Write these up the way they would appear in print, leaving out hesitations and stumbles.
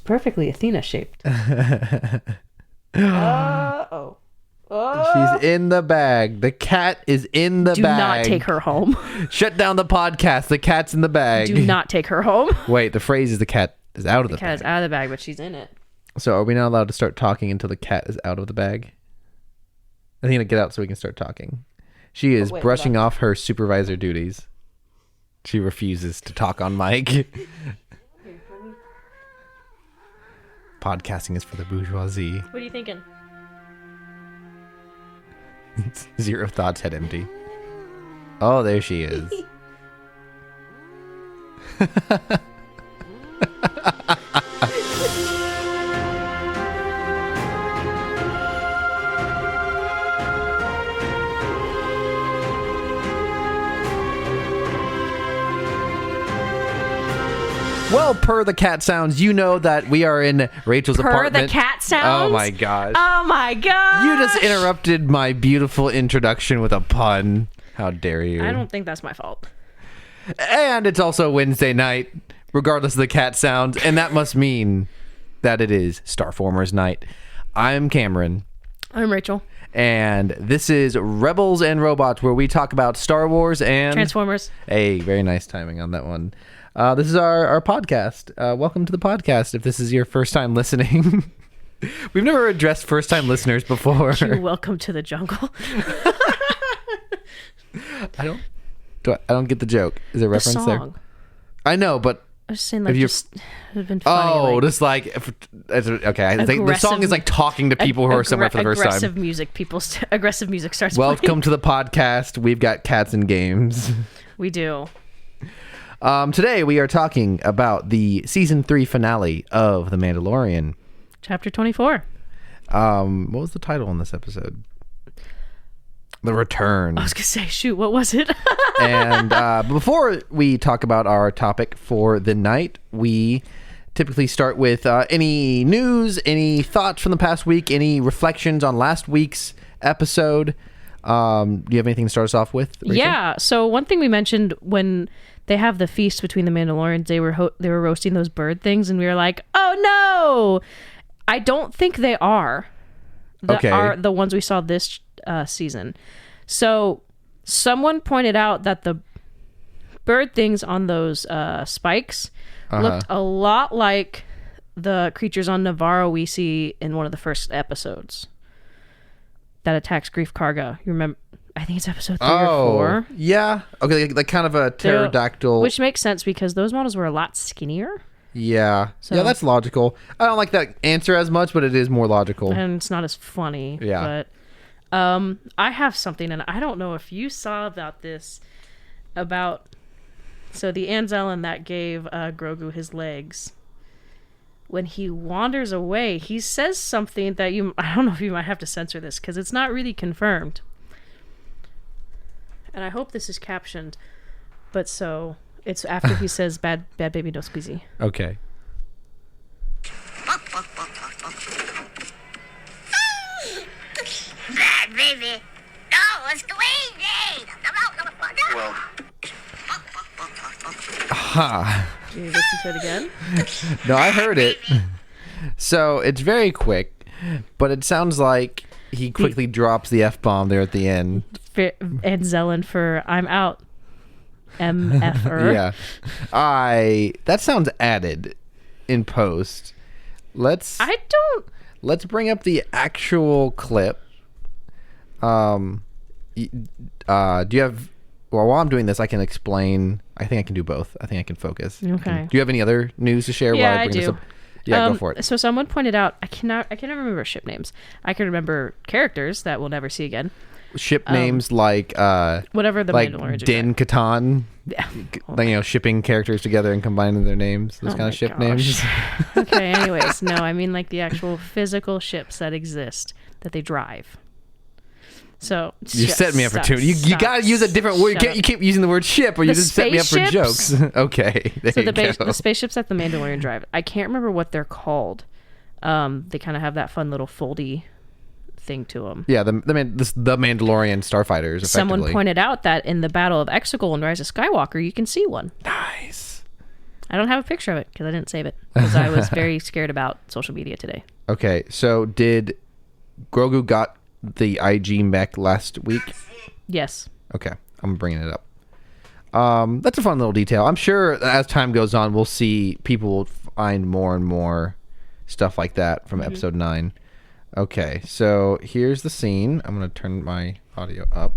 perfectly Athena-shaped. Oh. She's in the bag. The cat is in the bag. Do not take her home. Shut down the podcast. The cat's in the bag. Do not take her home. Wait, the phrase is the cat is out of the bag. The cat is out of the bag, but she's in it. So are we not allowed to start talking until the cat is out of the bag? I think to get out so we can start talking. She is brushing off her supervisor duties. She refuses to talk on mic. Podcasting is for the bourgeoisie. What are you thinking? Zero thoughts, head empty. Oh, there she is. Well, per the cat sounds, you know that we are in Rachel's apartment. Per the cat sounds? Oh my gosh. Oh my gosh. You just interrupted my beautiful introduction with a pun. How dare you? I don't think that's my fault. And it's also Wednesday night, regardless of the cat sounds, and that must mean that it is Starformers night. I'm Cameron. I'm Rachel. And this is Rebels and Robots, where we talk about Star Wars and... Transformers. Hey, very nice timing on that one. This is our podcast. Welcome to the podcast if this is your first time listening. We've never addressed first time listeners before. Welcome to the jungle. I don't get the joke. Is there a reference there? I know, but I was saying, like, it's been funny. Oh, like, just like okay. I think the song is like talking to people who are somewhere for the first time. Aggressive music starts. Welcome playing. to the podcast. We've got cats and games. We do. Today we are talking about the season 3 finale of The Mandalorian. Chapter 24. What was the title on this episode? The Return. I was gonna say, shoot, what was it? And before we talk about our topic for the night, we typically start with any news, any thoughts from the past week, any reflections on last week's episode. Do you have anything to start us off with, Rachel? Yeah. So one thing we mentioned when they have the feast between the Mandalorians, they were roasting those bird things, and we were like, oh no! I don't think they are. Are the ones we saw this season. So someone pointed out that the bird things on those spikes looked a lot like the creatures on Navarro we see in one of the first episodes that attacks Grief Karga. You remember? I think it's episode 3 or 4. Yeah. Okay, like kind of a pterodactyl. Which makes sense because those models were a lot skinnier. Yeah. So, yeah, that's logical. I don't like that answer as much, but it is more logical. And it's not as funny. Yeah. But I have something, and I don't know if you saw about this, so the Anzellan that gave Grogu his legs, when he wanders away, he says something that I don't know if you might have to censor this because it's not really confirmed. And I hope this is captioned, but so it's after he says bad baby no squeezy. Okay. Bad baby no squeezy. Well. Can you listen to it again? No, I heard it. So it's very quick, but it sounds like he quickly drops the F-bomb there at the end. And Zelen for I'm out. MFR. Yeah. That sounds added in post. Let's bring up the actual clip. Do you have... Well, while I'm doing this, I can explain. I think I can do both. I think I can focus. Okay. Do you have any other news to share? Yeah, while I bring do. This up? Yeah, go for it. So someone pointed out, I can never remember ship names. I can remember characters that we'll never see again. Ship names like whatever the like Mandalorians Din Katan. Yeah. Like, shipping characters together and combining their names. Those kind of ship names. Okay. Anyways, no, I mean like the actual physical ships that exist that they drive. So you set me up for two. You gotta use a different word. You keep using the word ship, or you just set me up for jokes. Okay. So the spaceships that the Mandalorian drive, I can't remember what they're called. They kind of have that fun little foldy thing to them. Yeah, the Mandalorian starfighters. Someone pointed out that in the Battle of Exegol and Rise of Skywalker, you can see one. Nice. I don't have a picture of it because I didn't save it because I was very scared about social media today. Okay, so did Grogu got the IG mech last week? Yes. Okay, I'm bringing it up. That's a fun little detail. I'm sure as time goes on, we'll see people will find more and more stuff like that from episode 9. Okay, so here's the scene. I'm going to turn my audio up.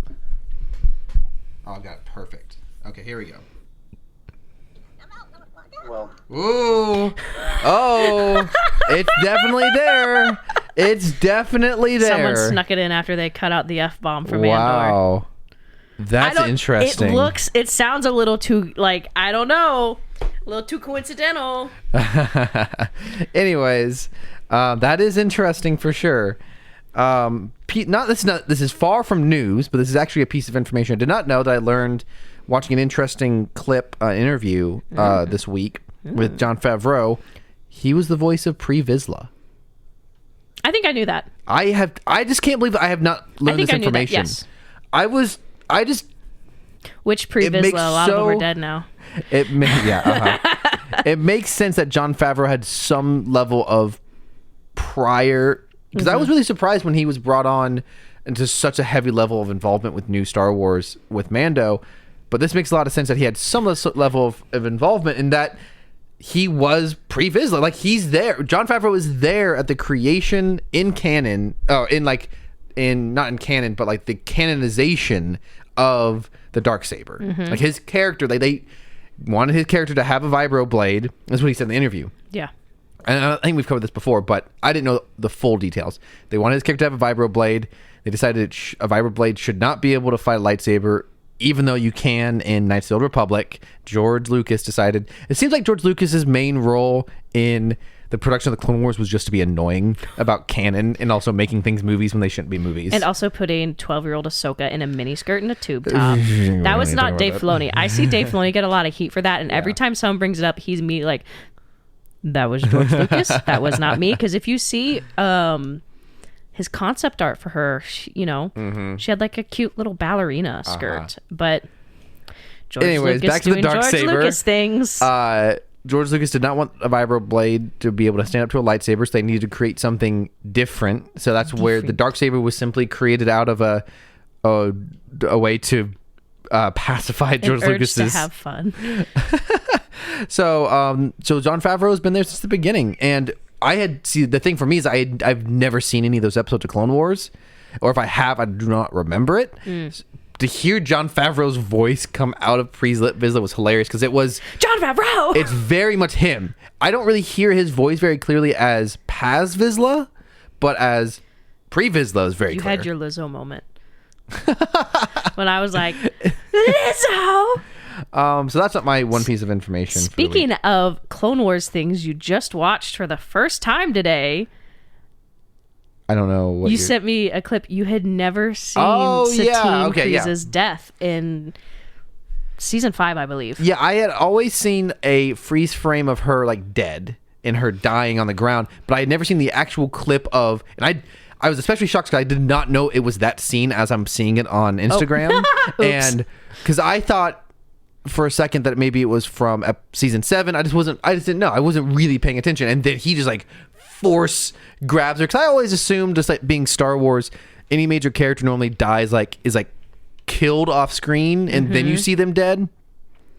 Oh, I got it perfect. Okay, here we go. Well. Ooh. Oh, it's definitely there. It's definitely there. Someone snuck it in after they cut out the F-bomb from Mando. Wow. That's interesting. It sounds a little too, like, I don't know, a little too coincidental. Anyways, that is interesting for sure. This is far from news, but this is actually a piece of information I did not know that I learned watching an interesting clip interview this week with Jon Favreau. He was the voice of Pre Vizsla. I think I knew that. I just can't believe I have not learned this information. I knew that, yes. Which Pre Vizsla, a lot of them are dead now. It makes sense that Jon Favreau had some level of prior, because I was really surprised when he was brought on into such a heavy level of involvement with new Star Wars with Mando. But this makes a lot of sense that he had some level of involvement in that he was Pre Vizsla. Like, he's there. Jon Favreau is there at the creation in canon. Oh, not in canon, but like the canonization of the Darksaber. Like, his character, they wanted his character to have a vibro blade. That's what he said in the interview. Yeah. And I think we've covered this before, but I didn't know the full details. They wanted his character to have a vibro blade. They decided a vibro blade should not be able to fight a lightsaber, even though you can in Knights of the Old Republic. George Lucas decided... It seems like George Lucas's main role in the production of the Clone Wars was just to be annoying about canon and also making things movies when they shouldn't be movies. And also putting 12-year-old Ahsoka in a miniskirt and a tube top. That was not Dave Filoni. I see Dave Filoni get a lot of heat for that, and every time someone brings it up, he's immediately like, that was George Lucas? That was not me? Because if you see... his concept art for her, she had like a cute little ballerina skirt, but George Lucas back to the Darksaber. George Lucas things. George Lucas did not want a vibro blade to be able to stand up to a lightsaber, so they needed to create something different. So that's where the Darksaber was simply created out of a way to pacify George Lucas's to have fun. So Jon Favreau has been there since the beginning, and the thing for me is I've never seen any of those episodes of Clone Wars, or if I have, I do not remember it. To hear Jon Favreau's voice come out of Pre Vizsla was hilarious, because it was Jon Favreau. It's very much him. I don't really hear his voice very clearly as Paz Vizsla, but as Pre Vizsla is very clear. You had your Lizzo moment when I was like, Lizzo. So that's not my one piece of information. Speaking of Clone Wars things you just watched for the first time today. I don't know what you sent me a clip. You had never seen Satine Kryze's death in season 5, I believe. Yeah, I had always seen a freeze frame of her like dead and her dying on the ground, but I had never seen the actual clip of. And I was especially shocked because I did not know it was that scene as I'm seeing it on Instagram, and because I thought for a second that maybe it was from season 7. I just didn't know. I wasn't really paying attention, and then he just like force grabs her, because I always assumed, just like being Star Wars, any major character normally dies is killed off screen, and then you see them dead,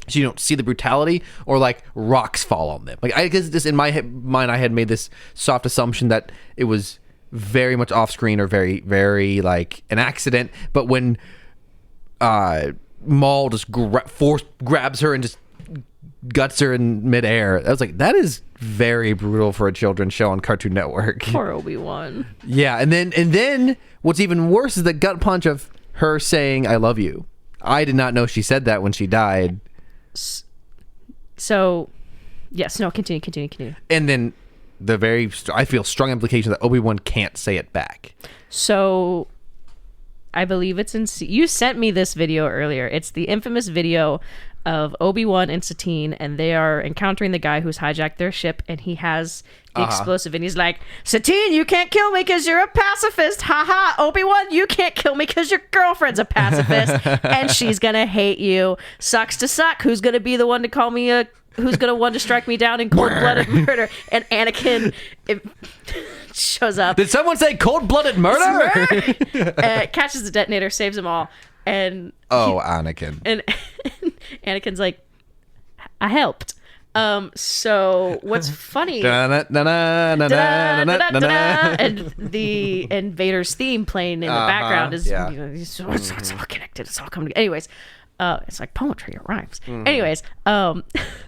so you don't see the brutality, or like rocks fall on them. Like, I guess this in my mind, I had made this soft assumption that it was very much off screen or very, very like an accident. But when Maul just grabs her and just guts her in midair, I was like, that is very brutal for a children's show on Cartoon Network. Poor Obi-Wan. Yeah, and then what's even worse is the gut punch of her saying "I love you." I did not know she said that when she died. So, yes, no, continue. And then the very, I feel, strong implication that Obi-Wan can't say it back. So, I believe it's in... You sent me this video earlier. It's the infamous video of Obi-Wan and Satine, and they are encountering the guy who's hijacked their ship, and he has the explosive, and he's like, Satine, you can't kill me because you're a pacifist. Haha, Obi-Wan, you can't kill me because your girlfriend's a pacifist, and she's gonna hate you. Sucks to suck. Who's gonna be the one to call me a who's gonna want to strike me down in cold-blooded murder? And Anakin shows up. Did someone say cold-blooded murder? Catches the detonator, saves them all, and Anakin. And Anakin's like, I helped. So what's funny? And Vader's theme playing in the background is it's all connected. It's all coming together. Anyways, it's like poetry. It rhymes. Anyways,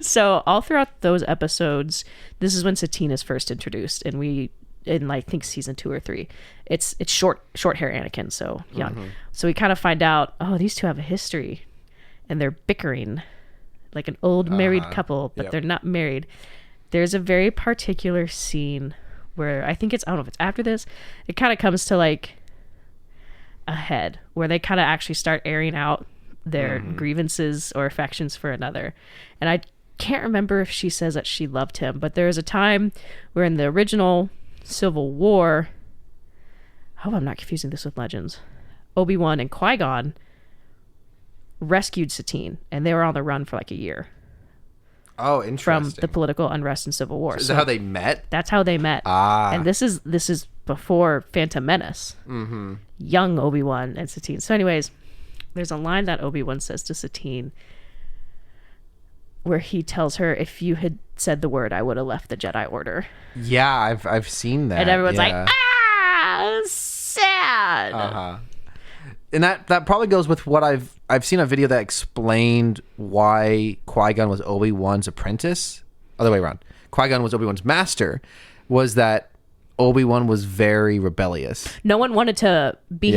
so all throughout those episodes, this is when Satine is first introduced, and in I think season 2 or 3, it's short hair Anakin, so young. So we kind of find out, these two have a history, and they're bickering. Like an old married couple, but they're not married. There's a very particular scene where I don't know if it's after this, it kind of comes to like a head where they kind of actually start airing out their grievances or affections for another. And I can't remember if she says that she loved him, but there was a time where in the original Civil War, I hope I'm not confusing this with Legends, Obi-Wan and Qui-Gon rescued Satine, and they were on the run for like a year. Oh, interesting. From the political unrest and Civil War. So is that how they met? That's how they met. And this is before Phantom Menace. Young Obi-Wan and Satine. So anyways, there's a line that Obi-Wan says to Satine where he tells her, if you had said the word, I would have left the Jedi Order. Yeah, I've seen that. And everyone's like, sad. And that probably goes with what I've seen a video that explained why Qui-Gon was Obi-Wan's apprentice. Other way around. Qui-Gon was Obi-Wan's master. Was that Obi-Wan was very rebellious. No one wanted to be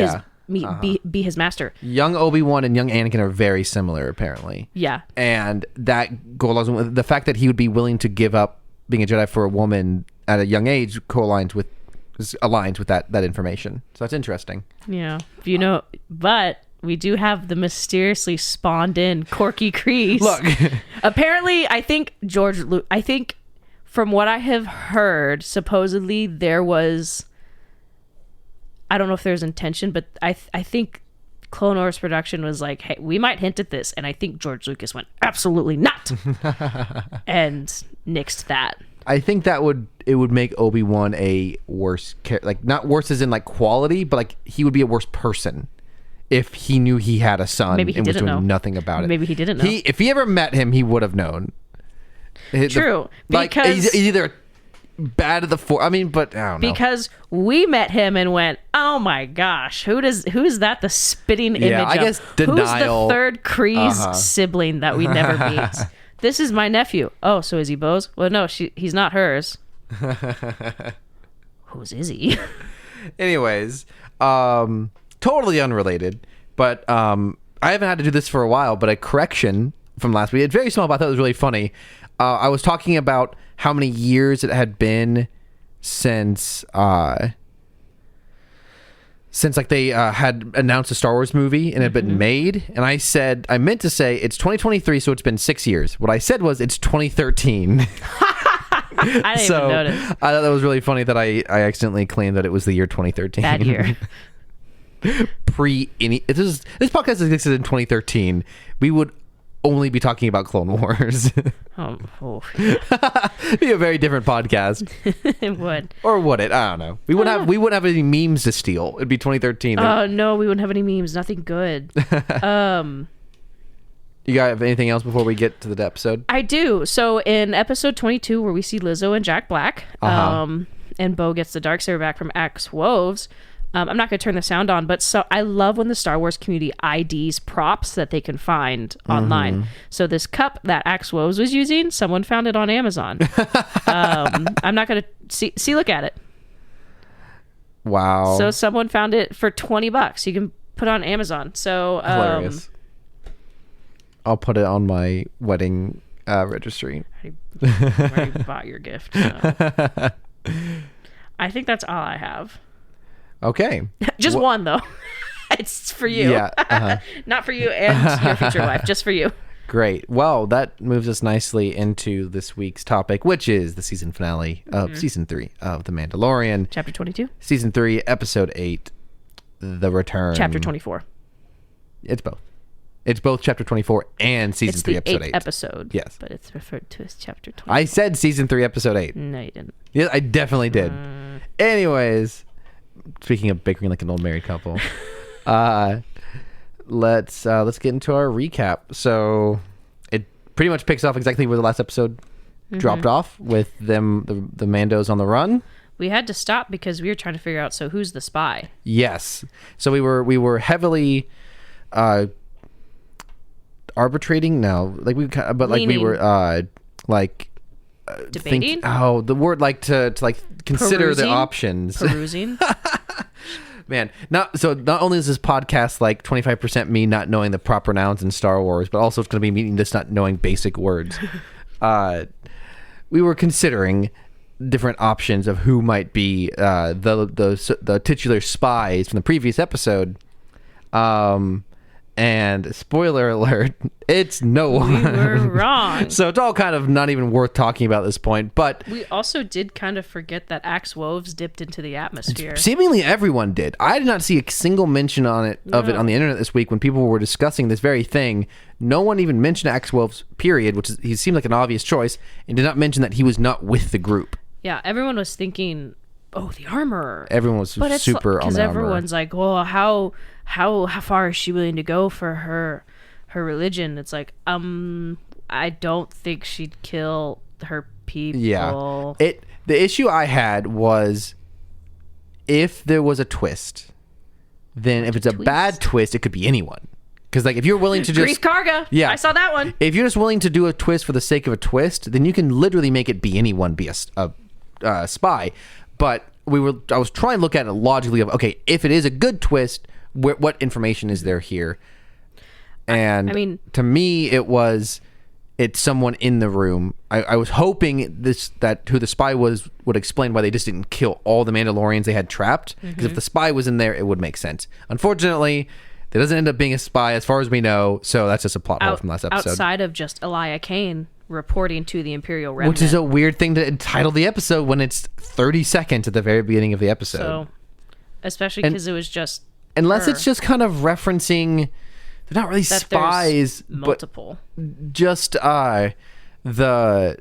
be his master. Young Obi-Wan and young Anakin are very similar, apparently. Yeah. And that goes with the fact that he would be willing to give up being a Jedi for a woman at a young age aligns with that information. So that's interesting. Yeah. But we do have the mysteriously spawned in Corky Kryze. Look. Apparently, I think from what I have heard, supposedly there was, I don't know if there's intention, but I think Clone Wars production was like, hey, we might hint at this. And I think George Lucas went, absolutely not. And nixed that. I think it would make Obi-Wan a worse like not worse as in like quality, but like he would be a worse person if he knew he had a son and was doing nothing about it. Maybe he didn't know. If he ever met him, he would have known. True. Because he's either bad at the Force. I mean, but I don't know. Because we met him and went, oh my gosh, who's that? The spitting image I guess denial. Who's the third Kryze sibling that we never meet? This is my nephew. Oh, so is he Bo's? Well, no, he's not hers. Whose is he? Anyways, totally unrelated, but I haven't had to do this for a while, but a correction from last week. It's very small, but I thought it was really funny. I was talking about how many years it had been since like they had announced a Star Wars movie and it had been made, and I meant to say it's 2023, so it's been 6 years. What I said was it's 2013. I didn't even notice. I thought that was really funny that I accidentally claimed that it was the year 2013. Bad year. This podcast existed in 2013. We would only be talking about Clone Wars. Be a very different podcast. It would. Or would it? I don't know. We wouldn't have any memes to steal. It'd be 2013. Oh no, we wouldn't have any memes. Nothing good. You got anything else before we get to the episode? I do. So in episode 22, where we see Lizzo and Jack Black, and Bo gets the Darksaber back from Axe Woves. I'm not going to turn the sound on, but so I love when the Star Wars community IDs props that they can find online. So this cup that Axe Woves was using, someone found it on Amazon. I'm not going to see. Look at it. Wow. So someone found it for $20. You can put it on Amazon. So hilarious. I'll put it on my wedding registry. I already bought your gift. So. I think that's all I have. Okay. Just one, though. It's for you. Yeah. Not for you and your future wife. Just for you. Great. Well, that moves us nicely into this week's topic, which is the season finale of season 3 of The Mandalorian. Chapter 22. Season 3, episode 8, The Return. Chapter 24. It's both. It's both chapter 24 and season 3, episode 8. Episode. Yes. But it's referred to as chapter 24. I said season 3, episode 8. No, you didn't. Yeah, I definitely did. Anyways, speaking of bickering like an old married couple, let's get into our recap. So it pretty much picks off exactly where the last episode dropped off, with them, the Mandos on the run. We had to stop because we were trying to figure out, so who's the spy? Yes. So we were heavily arbitrating. No, like we were debating. The word like to consider the options. Perusing. Man, not only is this podcast like 25% me not knowing the proper nouns in Star Wars, but also it's going to be me just not knowing basic words. We were considering different options of who might be the titular spies from the previous episode. And spoiler alert, it's no one. We were wrong. So it's all kind of not even worth talking about at this point. But we also did kind of forget that axe wolves dipped into the atmosphere. Seemingly everyone did. I did not see a single mention of it on the internet this week when people were discussing this very thing. No one even mentioned axe wolves, period, he seemed like an obvious choice, and did not mention that he was not with the group. Yeah, everyone was thinking, oh, the armorer. Everyone was super on the armor. Because everyone's like, well, how far is she willing to go for her religion? It's like, I don't think she'd kill her people. Yeah. The issue I had was, if there was a twist, then if it's a bad twist, it could be anyone. Because like if you're willing to just Greef Karga, yeah, I saw that one. If you're just willing to do a twist for the sake of a twist, then you can literally make it be anyone be a spy. But I was trying to look at it logically of, okay, if it is a good twist, what information is there here? And I mean, to me, it's someone in the room. I was hoping that who the spy was would explain why they just didn't kill all the Mandalorians they had trapped. Because if the spy was in there, it would make sense. Unfortunately, there doesn't end up being a spy as far as we know. So that's just a plot hole from last episode. Outside of just Elia Kane reporting to the Imperial Remnant. Which is a weird thing to entitle the episode when it's 30 seconds at the very beginning of the episode. So, especially because it was just unless it's just kind of referencing, they're not really spies, multiple. But just the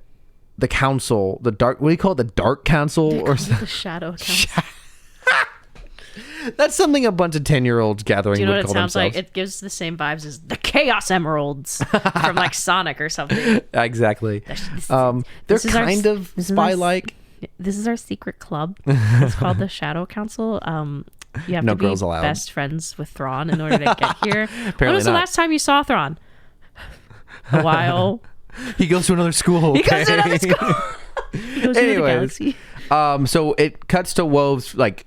council, the dark. What do you call it? The Dark Council or the Shadow Council. That's something a bunch of 10-year-olds gathering. Do you know would what it call sounds themselves. like? It gives the same vibes as the Chaos Emeralds from like Sonic or something. Exactly. They're kind of spy-like. This is our secret club. It's called the Shadow Council. You have to be best friends with Thrawn in order to get here. When was the last time you saw Thrawn? A while. He goes to another school. Okay? He goes to another school. He goes to the galaxy. So it cuts to Wolves like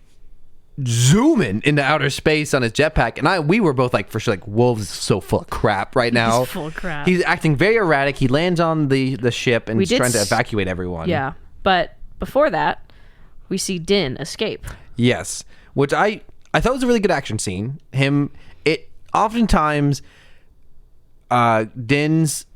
zooming into outer space on his jetpack, and we were both like, for sure, like, Wolves is so full of crap right now. He's full of crap. He's acting very erratic. He lands on the ship and is trying to evacuate everyone. Yeah, but before that, we see Din escape. Yes, which I thought was a really good action scene. Oftentimes Din's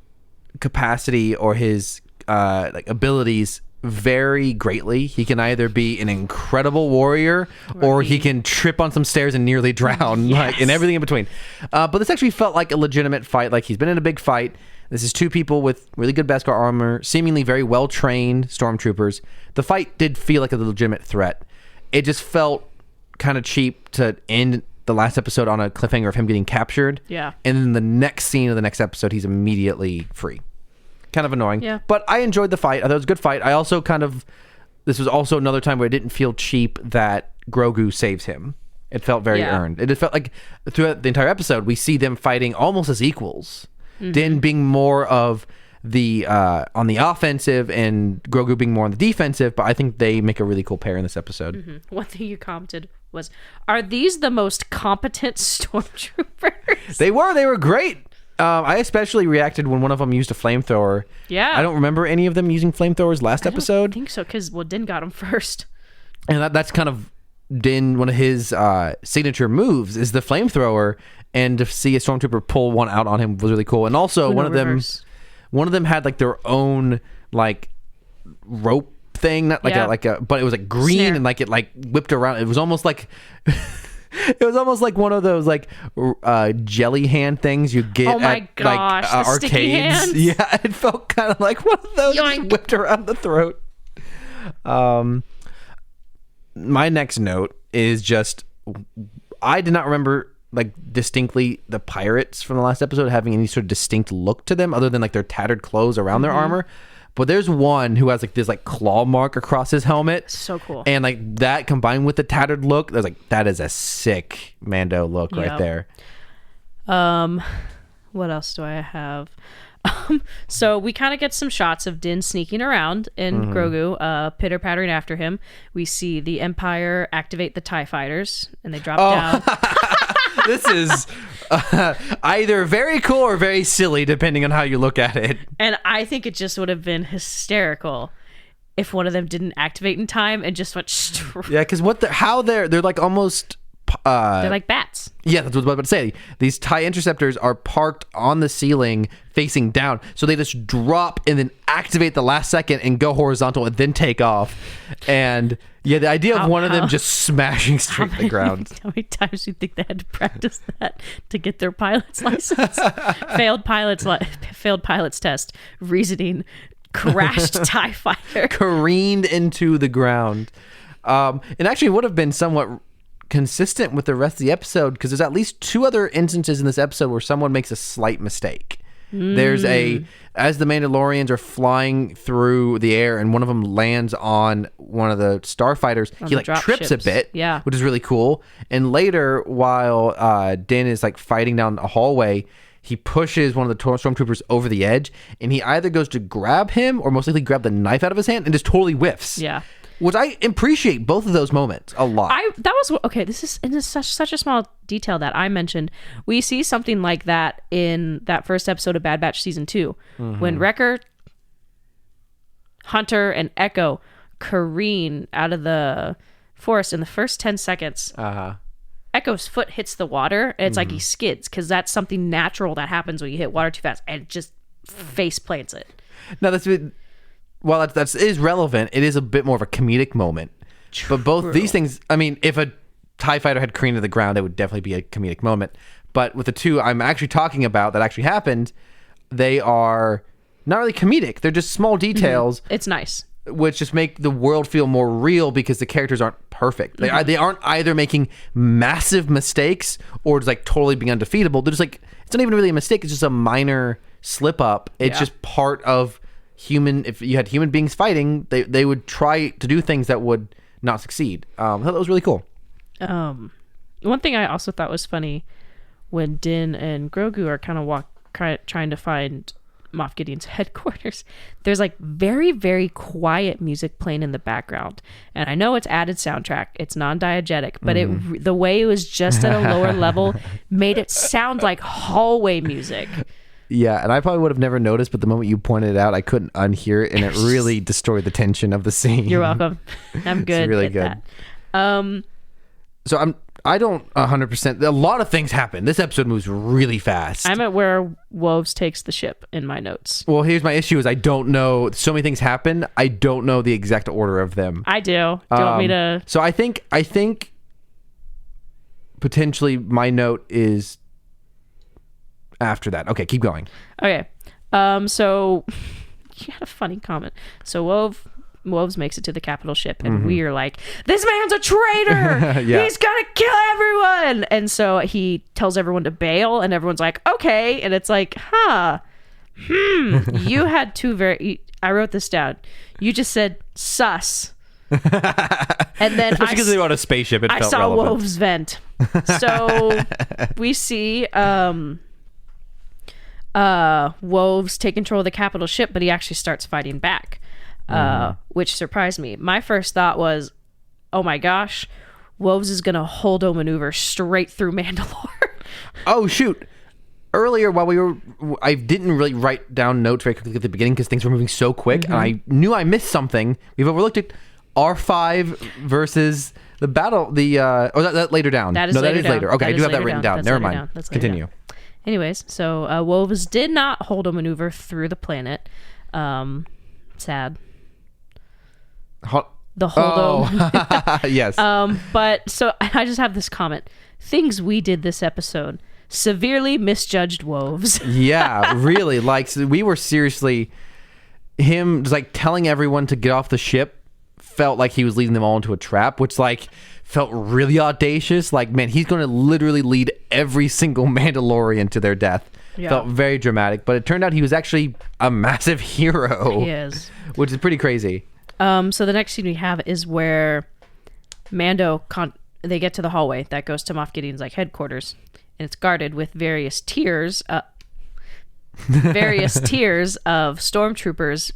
capacity or his abilities vary greatly. He can either be an incredible warrior or he can trip on some stairs and nearly drown, yes. and everything in between. But this actually felt like a legitimate fight. Like, he's been in a big fight. This is two people with really good Beskar armor, seemingly very well-trained stormtroopers. The fight did feel like a legitimate threat. It just felt kind of cheap to end the last episode on a cliffhanger of him getting captured. Yeah. And then the next scene of the next episode, he's immediately free. Kind of annoying. Yeah. But I enjoyed the fight. I thought it was a good fight. I also this was also another time where it didn't feel cheap that Grogu saves him. It felt very earned. It just felt like throughout the entire episode, we see them fighting almost as equals. Mm-hmm. Din being more of the on the offensive and Grogu being more on the defensive, but I think they make a really cool pair in this episode. Mm-hmm. One thing you commented was, are these the most competent stormtroopers? They were great. I especially reacted when one of them used a flamethrower. Yeah. I don't remember any of them using flamethrowers last episode. I think so, because Din got him first. And that's kind of Din, one of his signature moves is the flamethrower, and to see a stormtrooper pull one out on him was really cool. And also one of them had like their own like rope thing, not like but it was like green. Snare. And like it like whipped around. It was almost like It was almost like one of those like jelly hand things you get at like arcades. Yeah, it felt kind of like one of those just whipped around the throat. My next note is just I did not remember like distinctly the pirates from the last episode having any sort of distinct look to them other than like their tattered clothes around their armor. But there's one who has like this like claw mark across his helmet. So cool. And like that combined with the tattered look, I was like, that is a sick Mando look right there. What else do I have? So we kind of get some shots of Din sneaking around and Grogu pitter pattering after him. We see the Empire activate the TIE fighters and they drop down. This is either very cool or very silly, depending on how you look at it. And I think it just would have been hysterical if one of them didn't activate in time and just went straight. Yeah, because they're like almost. They're like bats. Yeah, that's what I was about to say. These TIE interceptors are parked on the ceiling facing down. So they just drop and then activate the last second and go horizontal and then take off. And yeah, the idea of one of them just smashing straight to the ground. How many times do you think they had to practice that to get their pilot's license? Failed pilot's test. Reasoning. Crashed TIE fighter. Careened into the ground. And actually would have been somewhat consistent with the rest of the episode because there's at least 2 other instances in this episode where someone makes a slight mistake. There's as the Mandalorians are flying through the air and one of them lands on one of the starfighters, he like trips a bit, which is really cool. And later, while Din is like fighting down a hallway, he pushes one of the stormtroopers over the edge and he either goes to grab him or most likely grab the knife out of his hand and just totally whiffs. Yeah. Which I appreciate both of those moments a lot. This is such a small detail that I mentioned. We see something like that in that first episode of Bad Batch season 2, when Wrecker, Hunter, and Echo careen out of the forest in the first 10 seconds. Echo's foot hits the water, and it's like he skids because that's something natural that happens when you hit water too fast, and it just face plants it. No, Well, that is relevant. It is a bit more of a comedic moment. True. But both these things, I mean, if a TIE fighter had careened to the ground, it would definitely be a comedic moment. But with the 2 I'm actually talking about that actually happened, they are not really comedic. They're just small details. It's nice. Which just make the world feel more real because the characters aren't perfect. They aren't either making massive mistakes or just like totally being undefeatable. They're just like, it's not even really a mistake. It's just a minor slip up. It's just part of if you had human beings fighting, they would try to do things that would not succeed. I thought that was really cool. One thing I also thought was funny when Din and Grogu are kind of trying to find Moff Gideon's headquarters, there's like very, very quiet music playing in the background. And I know it's added soundtrack, it's non-diegetic, but the way it was just at a lower level made it sound like hallway music. Yeah, and I probably would have never noticed, but the moment you pointed it out, I couldn't unhear it, and it really destroyed the tension of the scene. You're welcome. I'm good. It's really good. So I don't 100%. A lot of things happen. This episode moves really fast. I'm at where Woves takes the ship in my notes. Well, here's my issue: is I don't know. So many things happen. I don't know the exact order of them. I do. Do you want me to? So I think potentially my note is after that. Okay, keep going. Okay. So you had a funny comment. So Woves makes it to the capital ship and we are like, this man's a traitor. He's gonna kill everyone. And so he tells everyone to bail and everyone's like, okay. And it's like, you had 2 I wrote this down. You just said sus. And then because they were on a spaceship, it felt relevant. I saw Woves vent. So we see Woves take control of the capital ship, but he actually starts fighting back, which surprised me. My first thought was, oh my gosh, Woves is gonna holdo maneuver straight through Mandalore. Oh shoot. Earlier, I didn't really write down notes very quickly at the beginning because things were moving so quick, and I knew I missed something. We've overlooked it. R5 versus the battle. That later down. That is later. Okay, I do have that written down. Never mind. Continue. Anyways, so Woves did not hold a maneuver through the planet. Sad. the holdo. Yes. But so I just have this comment. Things we did this episode. Severely misjudged woves. Yeah, really. Like, so we were seriously... Him just like telling everyone to get off the ship felt like he was leading them all into a trap, which like felt really audacious. Like, man, he's going to literally lead every single Mandalorian to their death. Yeah. Felt very dramatic, but it turned out he was actually a massive hero. He is. Which is pretty crazy. So the next scene we have is where Mando, they get to the hallway that goes to Moff Gideon's like headquarters, and it's guarded with various tiers of stormtroopers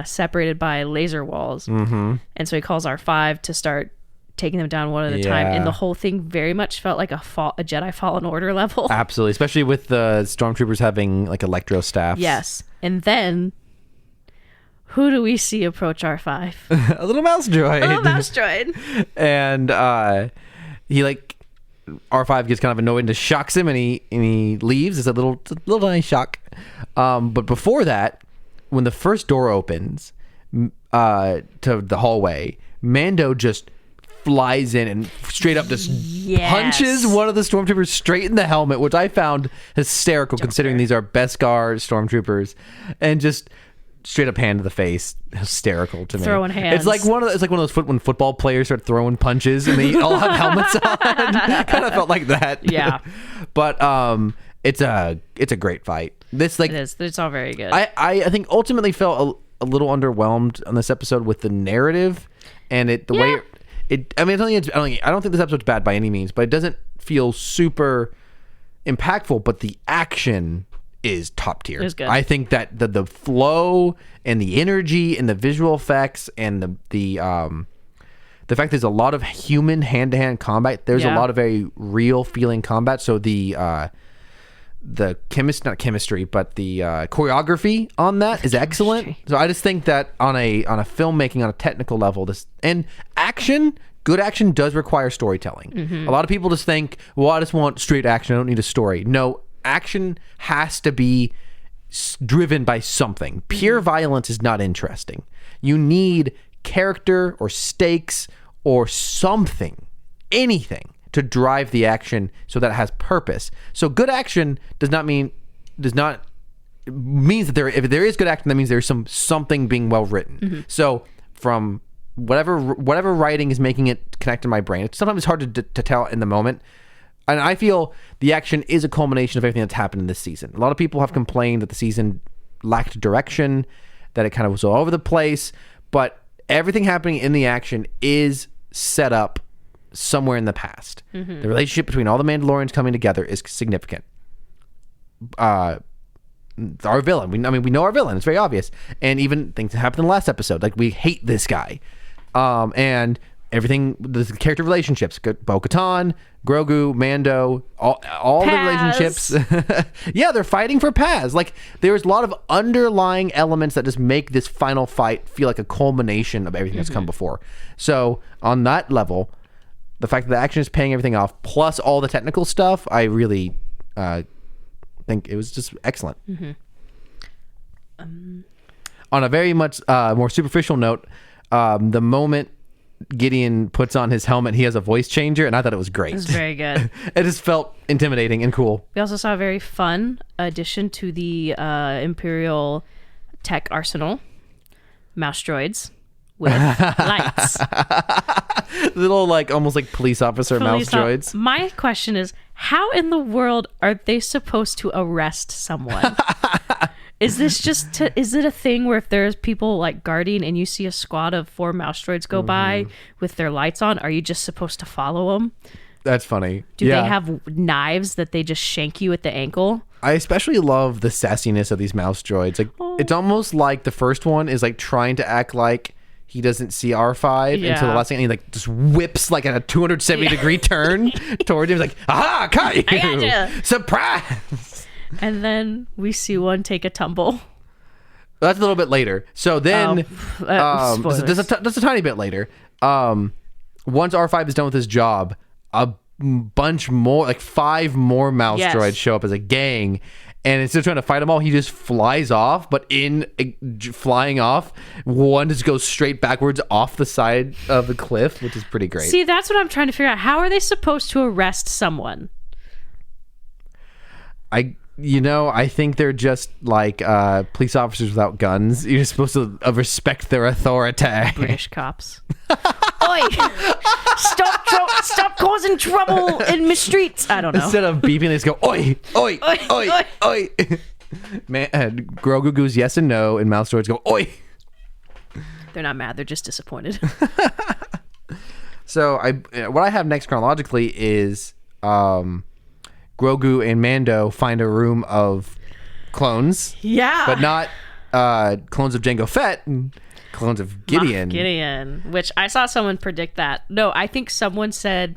separated by laser walls. And so he calls R5 to start taking them down one at a time, and the whole thing very much felt like a Jedi Fallen Order level. Absolutely, especially with the stormtroopers having like electro staffs. Yes. And then who do we see approach R5? A little mouse droid. And he like R5 gets kind of annoyed and just shocks him, and he leaves. It's a little tiny shock. But before that, when the first door opens to the hallway, Mando just flies in and straight up just punches one of the stormtroopers straight in the helmet, which I found hysterical considering these are Beskar stormtroopers, and just straight up hand to the face. Hysterical to me. Throwing hands. It's like one of those when football players start throwing punches and they all have helmets on. Kind of felt like that. Yeah. But it's a great fight. This like it is. It's all very good. I think ultimately felt a little underwhelmed on this episode with the narrative and way it. I mean, I don't think this episode's bad by any means, but it doesn't feel super impactful. But the action is top tier. It's good. I think that the flow and the energy and the visual effects and the fact there's a lot of human hand-to-hand combat. There's a lot of very real feeling combat. So the choreography on that is excellent. So I just think that on a filmmaking, on a technical level, good action does require storytelling. A lot of people just think, well, I just want straight action. I don't need a story. No, action has to be driven by something. Pure violence is not interesting. You need character or stakes or something, anything to drive the action so that it has purpose. So good action means that if there is good action, that means there's something being well written. So from whatever writing is making it connect in my brain, sometimes it's hard to tell in the moment. And I feel the action is a culmination of everything that's happened in this season. A lot of people have complained that the season lacked direction, that it kind of was all over the place, but everything happening in the action is set up somewhere in the past. The relationship between all the Mandalorians coming together is significant. Our villain, we know our villain, it's very obvious. And even things that happened in the last episode, like we hate this guy. And everything, the character relationships, Bo-Katan, Grogu, Mando, all the relationships. Yeah, they're fighting for Paz. Like, there's a lot of underlying elements that just make this final fight feel like a culmination of everything that's come before. So, on that level, the fact that the action is paying everything off, plus all the technical stuff, I really think it was just excellent. On a very much more superficial note, the moment Gideon puts on his helmet, he has a voice changer, and I thought it was great. It was very good. It just felt intimidating and cool. We also saw a very fun addition to the Imperial tech arsenal. Mouse droids with lights. Little, like, almost like police officer mouse droids. My question is, how in the world are they supposed to arrest someone? Is this just is it a thing where if there's people like guarding and you see a squad of 4 mouse droids go by with their lights on, are you just supposed to follow them? That's funny. Do they have knives that they just shank you at the ankle? I especially love the sassiness of these mouse droids. Like, it's almost like the first one is like trying to act like he doesn't see R5 until the last thing, and he like just whips like a 270 degree turn towards him. He's like, aha, caught you! I gotcha. Surprise! And then we see one take a tumble. That's a little bit later. So then, just a tiny bit later, once R5 is done with his job, a bunch more, like 5 more mouse droids show up as a gang, And instead of trying to fight them all, he just flies off. But in flying off, one just goes straight backwards off the side of the cliff, which is pretty great. See, that's what I'm trying to figure out. How are they supposed to arrest someone? I think they're just like police officers without guns. You're supposed to respect their authority. British cops. Oi! Stop causing trouble in my streets. I don't know. Instead of beeping, they just go, oi, oi, oi, oi, oi. Man, Grogu goes yes and no, and mouse droids go, oi. They're not mad. They're just disappointed. So what I have next chronologically is Grogu and Mando find a room of clones. Yeah. But not clones of Jango Fett, clones of Gideon. Gideon, which I saw someone predict that. No, I think someone said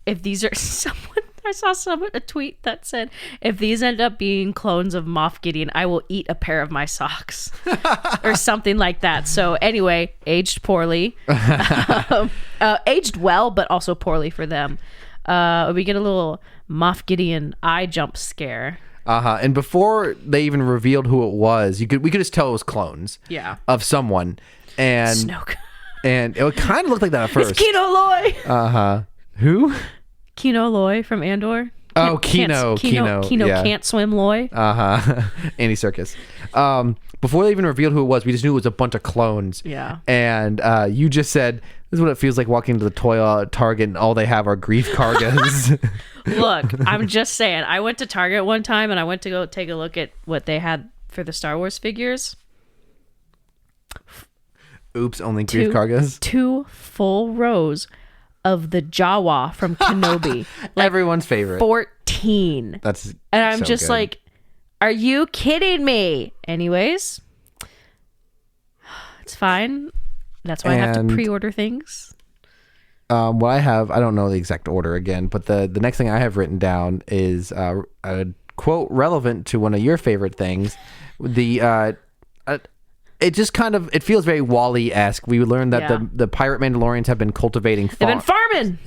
if these are I saw a tweet that said, if these end up being clones of Moff Gideon, I will eat a pair of my socks or something like that. So anyway, aged poorly, aged well, but also poorly for them. We get a little Moff Gideon eye jump scare. And before they even revealed who it was, we could just tell it was clones. Yeah. Of someone, and Snoke. And it kind of looked like that at first. It's Kino Loy. Who? Kino Loy from Andor. Kino yeah. Can't swim Loy. Andy Serkis. Before they even revealed who it was, we just knew it was a bunch of clones. Yeah. And you just said, this is what it feels like walking to the toy Target and all they have are grief kargas. Look, I'm just saying, I went to Target one time and I went to go take a look at what they had for the Star Wars figures. Oops, only grief kargas. 2 full rows of the Jawa from Kenobi. Like everyone's favorite. 14. And I'm so just good. like, are you kidding me? Anyways, it's fine. That's why I have to pre-order things. What I have, I don't know the exact order again, but the next thing I have written down is a quote relevant to one of your favorite things. It just kind of, it feels very Wall-E-esque. We learned that the pirate Mandalorians have been cultivating They've been farming.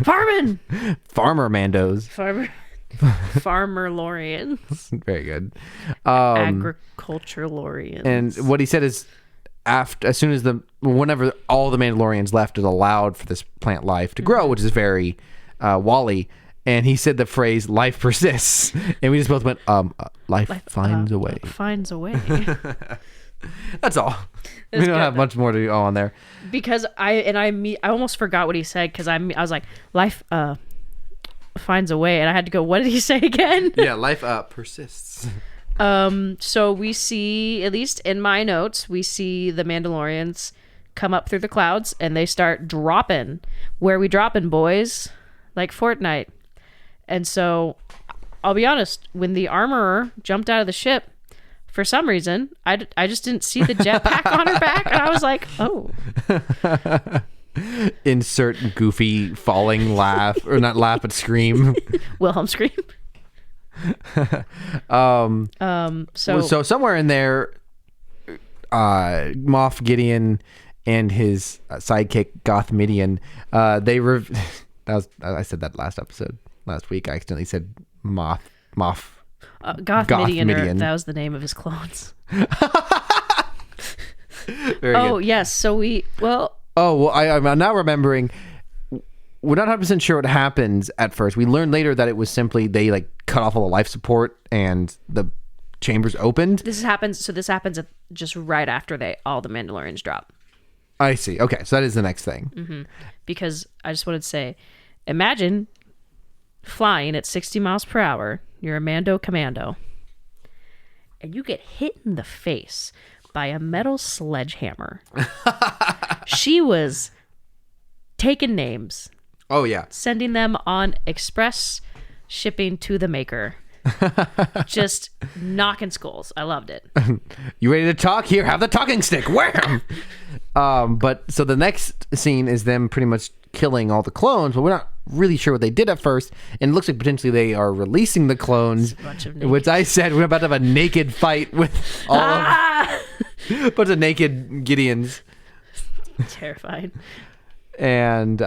Farming. Farmer Mandos. Farmer-lorians. Very good. Agriculture-lorians. And what he said is, as soon as whenever all the Mandalorians left, it allowed for this plant life to grow, which is very Wall-E. And he said the phrase "life persists," and we just both went, "Life finds a way." Finds a way. That's all. We don't have much more to go on there. Because I almost forgot what he said because I was like, life finds a way, and I had to go, what did he say again? Yeah, life persists. So we see, at least in my notes, we see the Mandalorians come up through the clouds and they start dropping. Where we dropping, boys? Like Fortnite. And so I'll be honest, when the armorer jumped out of the ship, for some reason, I just didn't see the jetpack on her back, and I was like, oh. Insert goofy falling laugh, or not laugh, but scream. Wilhelm scream. So somewhere in there, Moff Gideon and his sidekick Goth Midian, I said that last week. I accidentally said Moff. Goth Midian. That was the name of his clones. Very good. Yes. So I'm now remembering. We're not 100% sure what happens at first. We learned later that it was simply they like cut off all the life support and the chambers opened. This happens just right after all the Mandalorians drop. I see. Okay, so that is the next thing. Mm-hmm. Because I just wanted to say, imagine flying at 60 miles per hour. You're a Mando commando. And you get hit in the face by a metal sledgehammer. She was taking names. Oh, yeah. Sending them on express shipping to the maker. Just knocking skulls. I loved it. You ready to talk? Here, have the talking stick. Wham! But so the next scene is them pretty much killing all the clones, but we're not really sure what they did at first. And it looks like potentially they are releasing the clones, which I said we're about to have a naked fight with all of a bunch of naked Gideons. Terrifying. And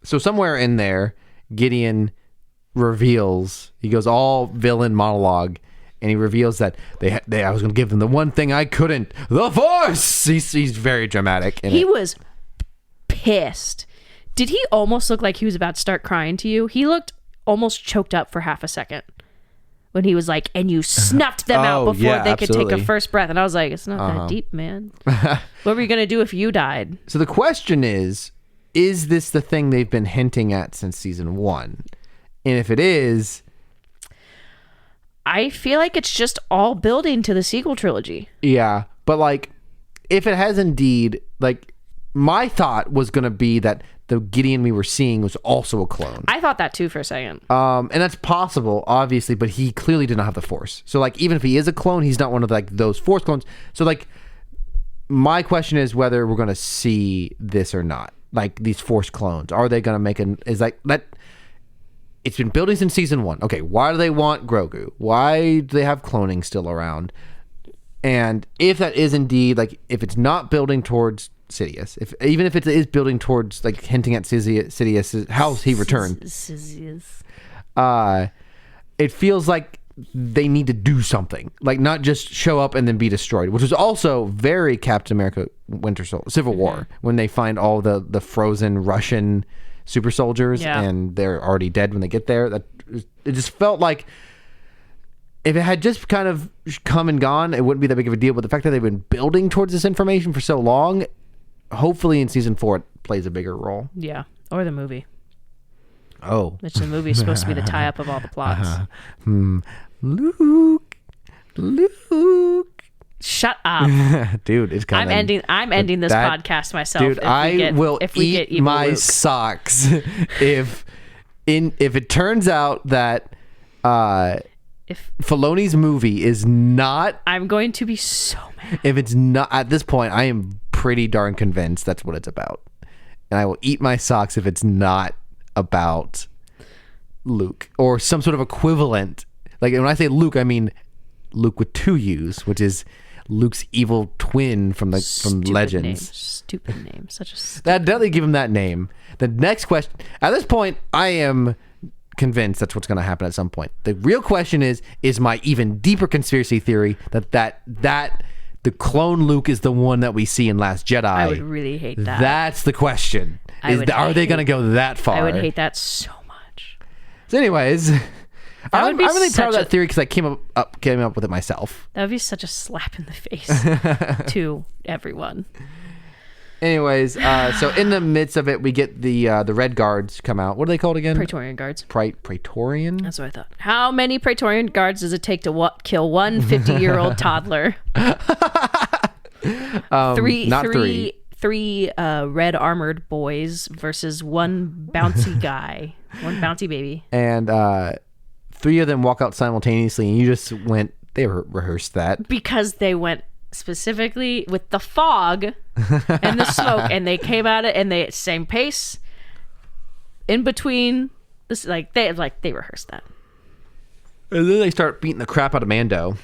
so somewhere in there, Gideon reveals, he goes all villain monologue, and he reveals that I was going to give them the one thing I couldn't, the Force. He's very dramatic. He was pissed. Did he almost look like he was about to start crying to you? He looked almost choked up for half a second when he was like, and you snuffed them out before they could take a first breath. And I was like, it's not that deep, man. What were you going to do if you died? So the question is this the thing they've been hinting at since season 1? And if it is, I feel like it's just all building to the sequel trilogy. Yeah, but like, if it has indeed, like, my thought was going to be that the Gideon we were seeing was also a clone. I thought that too for a second. And that's possible, obviously, but he clearly did not have the Force. So like, even if he is a clone, he's not one of like those Force clones. So like, my question is whether we're going to see this or not. Like, these Force clones, are they going to make is like that? It's been building since season 1. Okay, why do they want Grogu? Why do they have cloning still around? And if that is indeed, like, if it's not building towards Sidious, even if it is building towards, like, hinting at Sidious, how he returned, Sidious. It feels like they need to do something, like not just show up and then be destroyed, which was also very Captain America Civil War, when they find all the frozen Russian super soldiers and they're already dead when they get there. It just felt like if it had just kind of come and gone, it wouldn't be that big of a deal. But the fact that they've been building towards this information for so long, hopefully in season 4 it plays a bigger role. Yeah, or the movie. Oh, which the movie is supposed to be the tie-up of all the plots. Luke. Shut up, dude! It's coming. I'm ending this podcast myself. Dude, I will eat my Luke. socks if it turns out that if Filoni's movie is not. I'm going to be so mad. If it's not, at this point, I am pretty darn convinced that's what it's about, and I will eat my socks if it's not about Luke or some sort of equivalent. Like, when I say Luke, I mean Luke with 2 U's, which is Luke's evil twin from Legends. Stupid name. Such a that definitely give him that name. The next question, at this point, I am convinced that's what's going to happen at some point. The real question is my even deeper conspiracy theory that the clone Luke is the one that we see in Last Jedi. I would really hate that. That's the question. Are they going to go that far? I would hate that so much. So anyways, I'm really proud of that theory because I came up with it myself. That would be such a slap in the face to everyone. Anyways, so in the midst of it, we get the Red Guards come out. What are they called again? Praetorian Guards. Praetorian? That's what I thought. How many Praetorian Guards does it take to kill one 50-year-old toddler? Three red armored boys versus one bouncy guy, one bouncy baby, and 3 of them walk out simultaneously. And you just went. They rehearsed that because they went specifically with the fog and the smoke, and they came at it and they same pace. In between, this they rehearsed that. And then they start beating the crap out of Mando,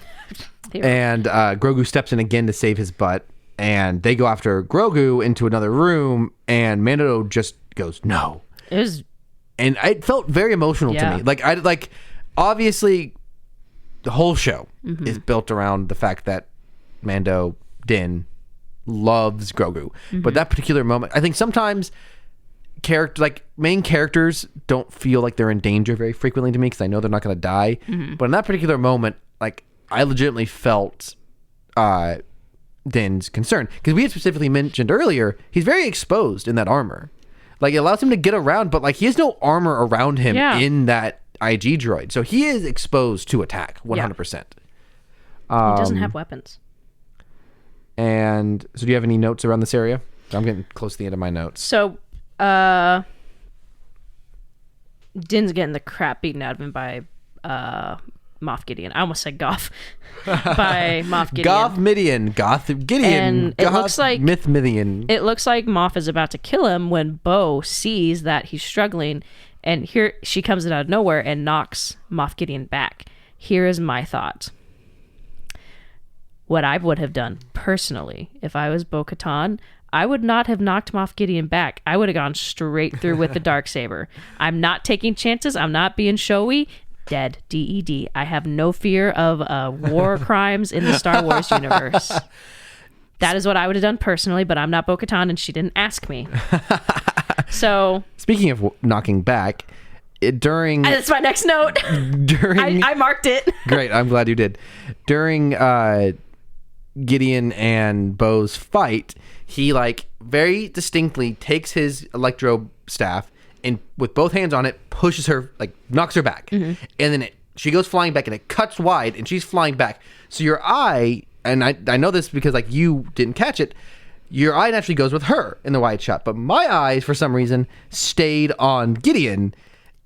and Grogu steps in again to save his butt. And they go after Grogu into another room, and Mando just goes, no. And it felt very emotional to me. Like, obviously, the whole show is built around the fact that Mando Din loves Grogu. But that particular moment, I think sometimes main characters don't feel like they're in danger very frequently to me because I know they're not going to die. But in that particular moment, like, I legitimately felt Din's concern, because we had specifically mentioned earlier he's very exposed in that armor. Like, it allows him to get around, but like he has no armor around him in that IG droid, so he is exposed to attack 100%. He doesn't have weapons. And so do you have any notes around this area? I'm getting close to the end of my notes. So Din's getting the crap beaten out of him by Moff Gideon. I almost said Goff. By Moff Gideon. Goth Gideon. And it looks like Myth Midian. It looks like Moff is about to kill him when Bo sees that he's struggling, and here she comes out of nowhere and knocks Moff Gideon back. Here is my thought. what I would have done personally if I was Bo-Katan, I would not have knocked Moff Gideon back. I would have gone straight through with the Darksaber. I'm not taking chances. I'm not being showy. Dead. DED. I have no fear of war crimes in the Star Wars universe. That is what I would have done personally, but I'm not Bo-Katan and she didn't ask me. So, speaking of knocking back, during... That's my next note. I marked it. Great. I'm glad you did. During Gideon and Bo's fight, he like very distinctly takes his electro staff and with both hands on it pushes her, like knocks her back. And then she goes flying back and it cuts wide and she's flying back. So your eye, and I know this because like you didn't catch it, your eye naturally goes with her in the wide shot, but my eyes for some reason stayed on Gideon,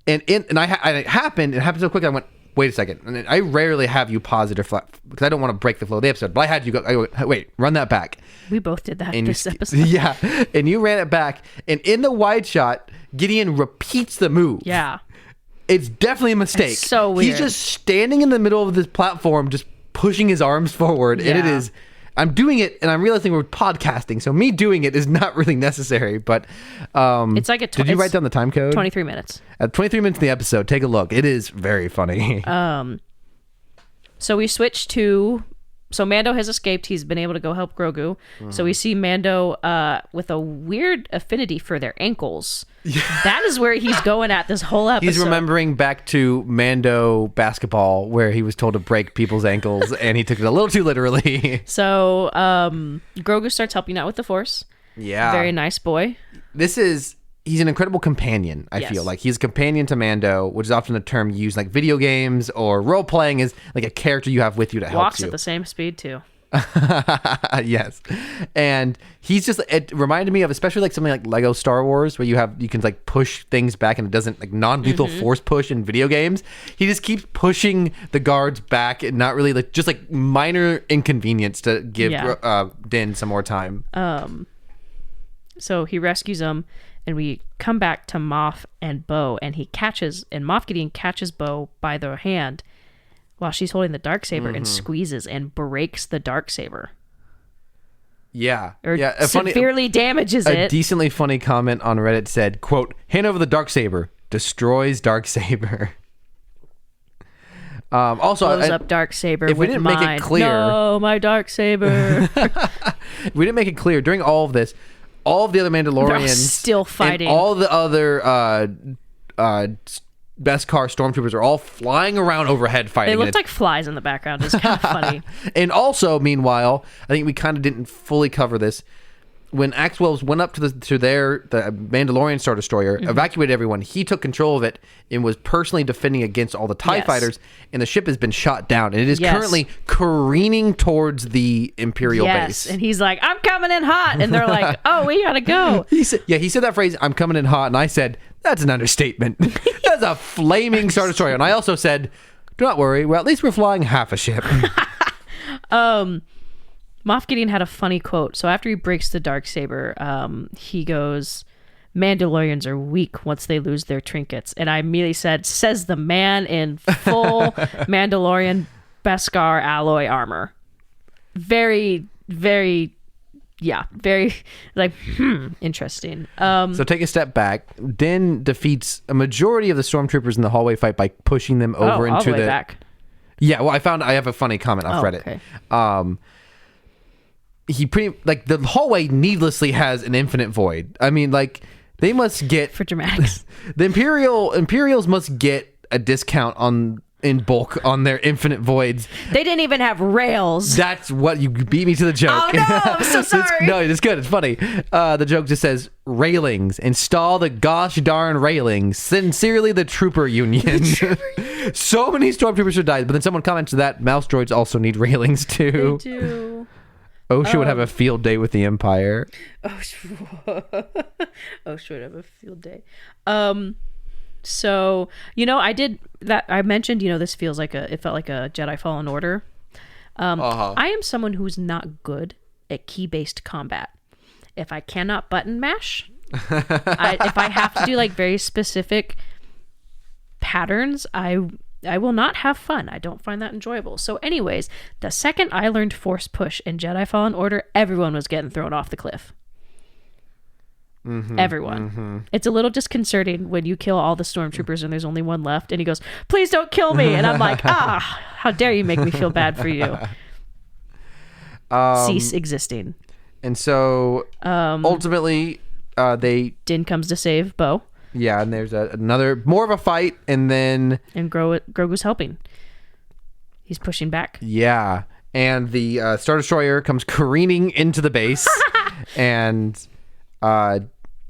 and it happened so quick I went, wait a second, and I rarely have you pause it or flat because I don't want to break the flow of the episode, but I had you go, wait, run that back. We both did that this episode. Yeah, and you ran it back, and in the wide shot, Gideon repeats the move. Yeah. It's definitely a mistake. It's so weird. He's just standing in the middle of this platform, just pushing his arms forward, and it is... I'm doing it, and I'm realizing we're podcasting, so me doing it is not really necessary, but... it's like did you write down the time code? 23 minutes. At 23 minutes in the episode, take a look. It is very funny. So we switch to... So Mando has escaped. He's been able to go help Grogu. So we see Mando with a weird affinity for their ankles. Yeah. That is where he's going at this whole episode. He's remembering back to Mando basketball where he was told to break people's ankles and he took it a little too literally. So Grogu starts helping out with the Force. Yeah. Very nice boy. He's an incredible companion, I feel like. He's a companion to Mando, which is often a term used like video games or role-playing is like a character you have with you to help you. Walks at the same speed, too. Yes. And he's just, it reminded me of especially like something like Lego Star Wars where you can like push things back and it doesn't like non-lethal force push in video games. He just keeps pushing the guards back and not really like just like minor inconvenience to give Din some more time. So he rescues him. And we come back to Moff and Bo, and Moff Gideon catches Bo by the hand while she's holding the Darksaber and squeezes and breaks the Darksaber. Yeah. Or severely damages it. A decently funny comment on Reddit said, quote, hand over the Darksaber, destroys Darksaber. Also, blows up Darksaber. If we didn't make it clear. No, my Darksaber. We didn't make it clear during all of this. All of the other Mandalorians... They're still fighting. And all the other Beskar stormtroopers are all flying around overhead fighting. They looked like flies in the background. It's kind of funny. And also, meanwhile, I think we kind of didn't fully cover this. When Axe-Wells went up to the Mandalorian Star Destroyer, evacuated everyone, he took control of it and was personally defending against all the TIE fighters, and the ship has been shot down, and it is currently careening towards the Imperial base. And he's like, I'm coming in hot, and they're like, oh, we gotta go. He said that phrase, I'm coming in hot, and I said, that's an understatement. That's a flaming Star Destroyer. And I also said, do not worry, well, at least we're flying half a ship. Moff Gideon had a funny quote. So after he breaks the Darksaber, he goes, Mandalorians are weak once they lose their trinkets. And I immediately said, says the man in full Mandalorian Beskar alloy armor. Very, very, very, like, interesting. So take a step back. Din defeats a majority of the stormtroopers in the hallway fight by pushing them over into all the way back. Yeah, well, I have a funny comment off Reddit. Okay. He the hallway needlessly has an infinite void. I mean, like, they must get for dramatics. The Imperials must get a discount in bulk on their infinite voids. They didn't even have rails. That's what you beat me to the joke. Oh no, I'm so sorry. No, it's good. It's funny. The joke just says railings. Install the gosh darn railings. Sincerely, the Trooper Union. So many stormtroopers should die, but then someone comments that mouse droids also need railings too. They do. Osha would have a field day with the Empire. Osha would have a field day. So, I did that. I mentioned, this feels like it felt like a Jedi Fallen Order. I am someone who's not good at key-based combat. If I cannot button mash, if I have to do like very specific patterns, I I will not have fun. I don't find that enjoyable. So anyways, the second I learned Force Push in Jedi Fallen Order, everyone was getting thrown off the cliff. Everyone. It's a little disconcerting when you kill all the stormtroopers and there's only one left and he goes, please don't kill me. And I'm like, how dare you make me feel bad for you. Cease existing. And so ultimately Din comes to save Bo. Yeah, and there's another more of a fight, and Grogu's helping. He's pushing back. Yeah, and the Star Destroyer comes careening into the base. And how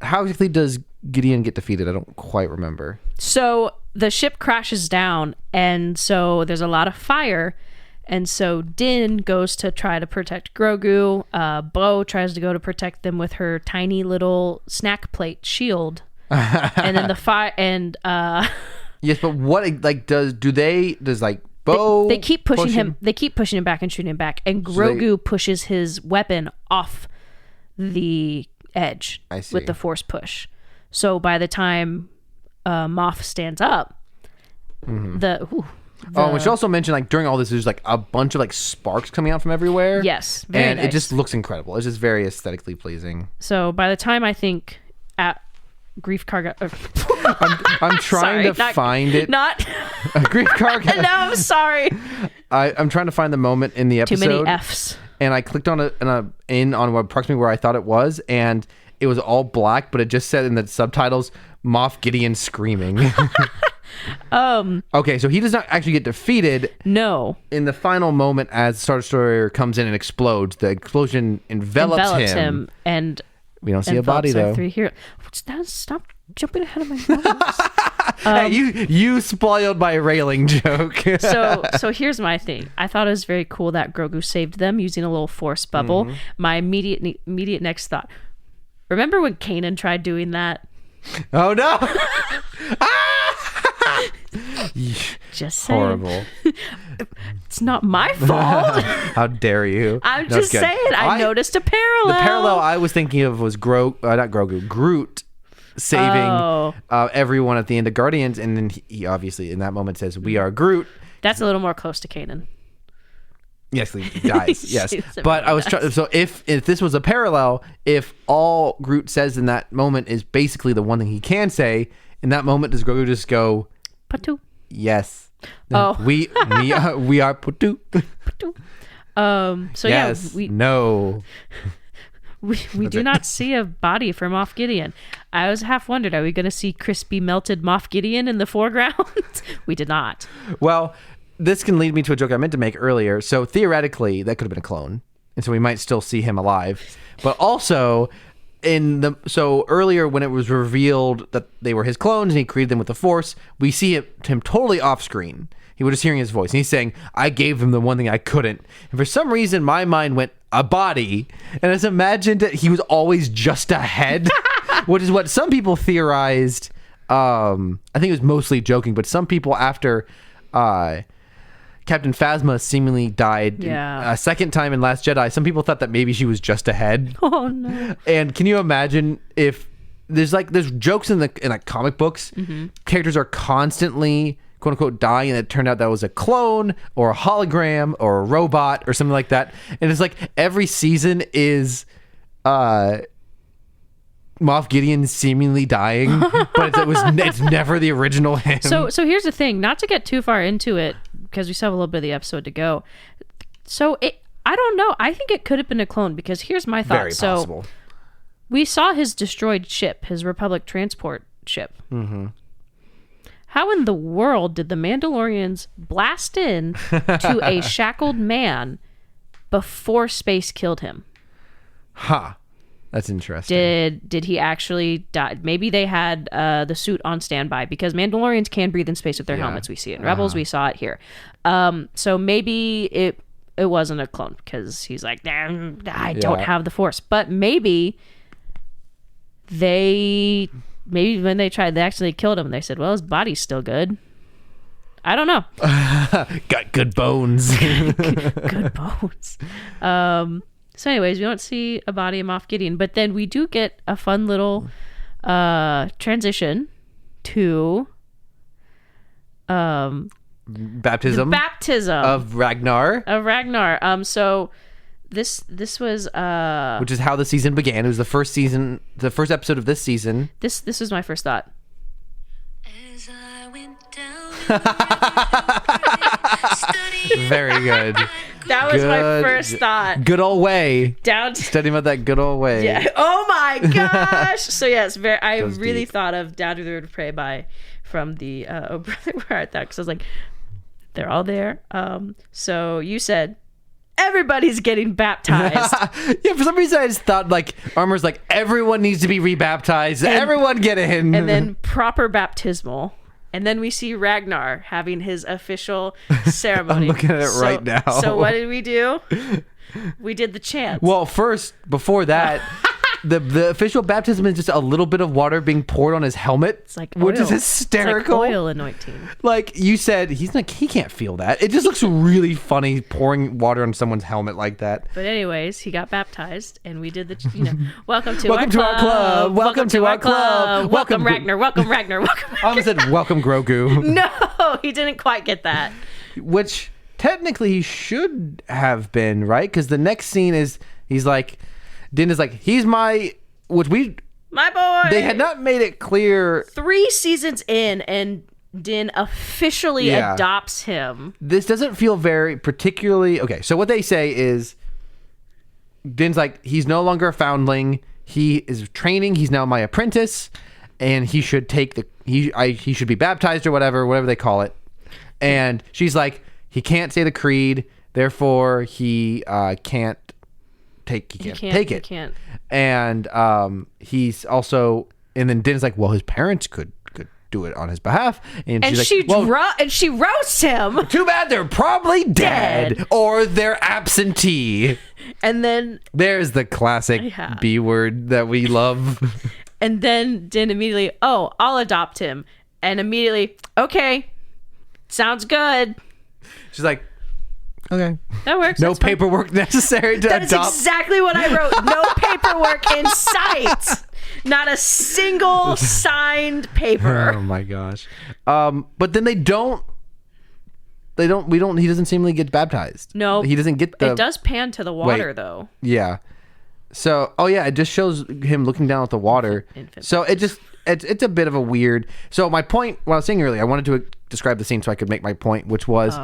exactly does Gideon get defeated? I don't quite remember. So the ship crashes down, and so there's a lot of fire. And so Din goes to try to protect Grogu. Bo tries to go to protect them with her tiny little snack plate shield. And then the fire and yes, but what does Bo they keep pushing him. They keep pushing him back and shooting him back, and Grogu pushes his weapon off the edge with the Force push. So by the time Moff stands up, we should also mention during all this there's a bunch of sparks coming out from everywhere. Yes, and nice. It just looks incredible. It's just very aesthetically pleasing. So by the time I think at Grief Karga. I'm trying find it. Not Grief Karga. No, I'm sorry. I'm trying to find the moment in the episode. Too many F's. And I clicked on on approximately where I thought it was, and it was all black, but it just said in the subtitles, Moff Gideon screaming. Okay, so he does not actually get defeated. No. In the final moment, as Star Destroyer comes in and explodes, the explosion envelops him, and we don't see a body though. Stop jumping ahead of my notes. Hey, you spoiled my railing joke. so here's my thing. I thought it was very cool that Grogu saved them using a little Force bubble. My immediate next thought. Remember when Kanan tried doing that? Oh no! Just saying. Horrible. It's not my fault. How dare you? I'm just saying. I noticed a parallel. The parallel I was thinking of was Groot saving everyone at the end of Guardians, and then he obviously in that moment says, "We are Groot." That's a little more close to Kanan. Yes, he dies. Yes, but I was trying. So if this was a parallel, if all Groot says in that moment is basically the one thing he can say, in that moment does Grogu just go, "Patu"? Yes. Oh, we are Patu. Patu. So yes, yeah, no. We do not see a body for Moff Gideon. I was half wondered, are we going to see crispy melted Moff Gideon in the foreground? We did not. Well, this can lead me to a joke I meant to make earlier. So theoretically, that could have been a clone, and so we might still see him alive. But also, earlier when it was revealed that they were his clones and he created them with the Force, we see him totally off screen. He was just hearing his voice, and he's saying, "I gave them the one thing I couldn't." And for some reason, my mind went a body, and I just imagined that he was always just a head, which is what some people theorized. I think it was mostly joking, but some people after Captain Phasma seemingly died a second time in Last Jedi, some people thought that maybe she was just a head. Oh no! And can you imagine if there's jokes in comic books, characters are constantly quote unquote dying, and it turned out that was a clone or a hologram or a robot or something like that, and it's every season is Moff Gideon seemingly dying, but it's never the original him. So here's the thing, not to get too far into it because we still have a little bit of the episode to go. So I don't know. I think it could have been a clone, because here's my thought. Very possible. So we saw his destroyed ship, his Republic transport ship. How in the world did the Mandalorians blast in to a shackled man before space killed him? That's interesting. Did he actually die? Maybe they had the suit on standby, because Mandalorians can breathe in space with their helmets. We see it in Rebels. We saw it here. So maybe it wasn't a clone, because he's like, I don't have the Force. But maybe when they actually killed him, they said, well, his body's still good. I don't know. Got good bones. Good bones. So anyways, we don't see a body of Moff Gideon, but then we do get a fun little transition to baptism of Ragnar. So this was which is how the season began. It was the first episode of this season. This was my first thought. As I went down Very good. That was my first thought. Good old way. Studying about that good old way. Yeah. Oh my gosh. So yes, I really deep. thought of Down to the River to Pray from the Oh Brother Where Art Thou? Because I was like, they're all there. So you said everybody's getting baptized. Yeah, for some reason I just thought like Armor's like everyone needs to be rebaptized. Everyone get in. And then proper baptismal. And then we see Ragnar having his official ceremony. I'm looking at it right now. So what did we do? We did the chant. Well, first, before that, the official baptism is just a little bit of water being poured on his helmet, it's like which oil. is hysterical. It's like oil anointing. Like you said, he can't feel that. It just looks really funny pouring water on someone's helmet like that. But anyways, he got baptized, and we did the, welcome to our club. Welcome to our club. Welcome Ragnar. Welcome Ragnar. Welcome Ragnar. I almost said welcome Grogu. No, he didn't quite get that. Which technically he should have been, right? Because the next scene is Din is like, he's my boy. They had not made it clear. 3 seasons in, and Din officially adopts him. This doesn't feel very particularly okay. So what they say is, Din's like, he's no longer a foundling. He is training. He's now my apprentice, and he should he should be baptized or whatever they call it. And she's like, he can't say the creed, therefore he can't take it. And he's also, and then Din's like, well, his parents could do it on his behalf, and she roasts him. Too bad they're probably dead or they're absentee. And then there's the classic B word that we love. And then Din immediately, I'll adopt him, and immediately, okay, sounds good. She's like, okay, that works. No paperwork necessary to adopt. That's exactly what I wrote. No paperwork in sight. Not a single signed paper. Oh my gosh. But then he doesn't seemingly get baptized. No, he doesn't get it does pan to the water though. Yeah. So, it just shows him looking down at the water. So it's a bit of a weird. So my point, what I was saying earlier, I wanted to describe the scene so I could make my point, which was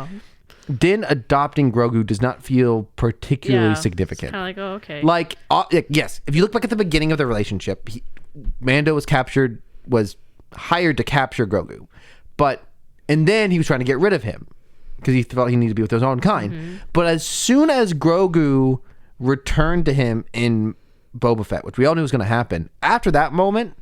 Din adopting Grogu does not feel particularly significant. Kind of like, okay. Like, yes, if you look back at the beginning of the relationship, Mando was hired to capture Grogu, and then he was trying to get rid of him because he felt he needed to be with his own kind. Mm-hmm. But as soon as Grogu returned to him in Boba Fett, which we all knew was going to happen, after that moment,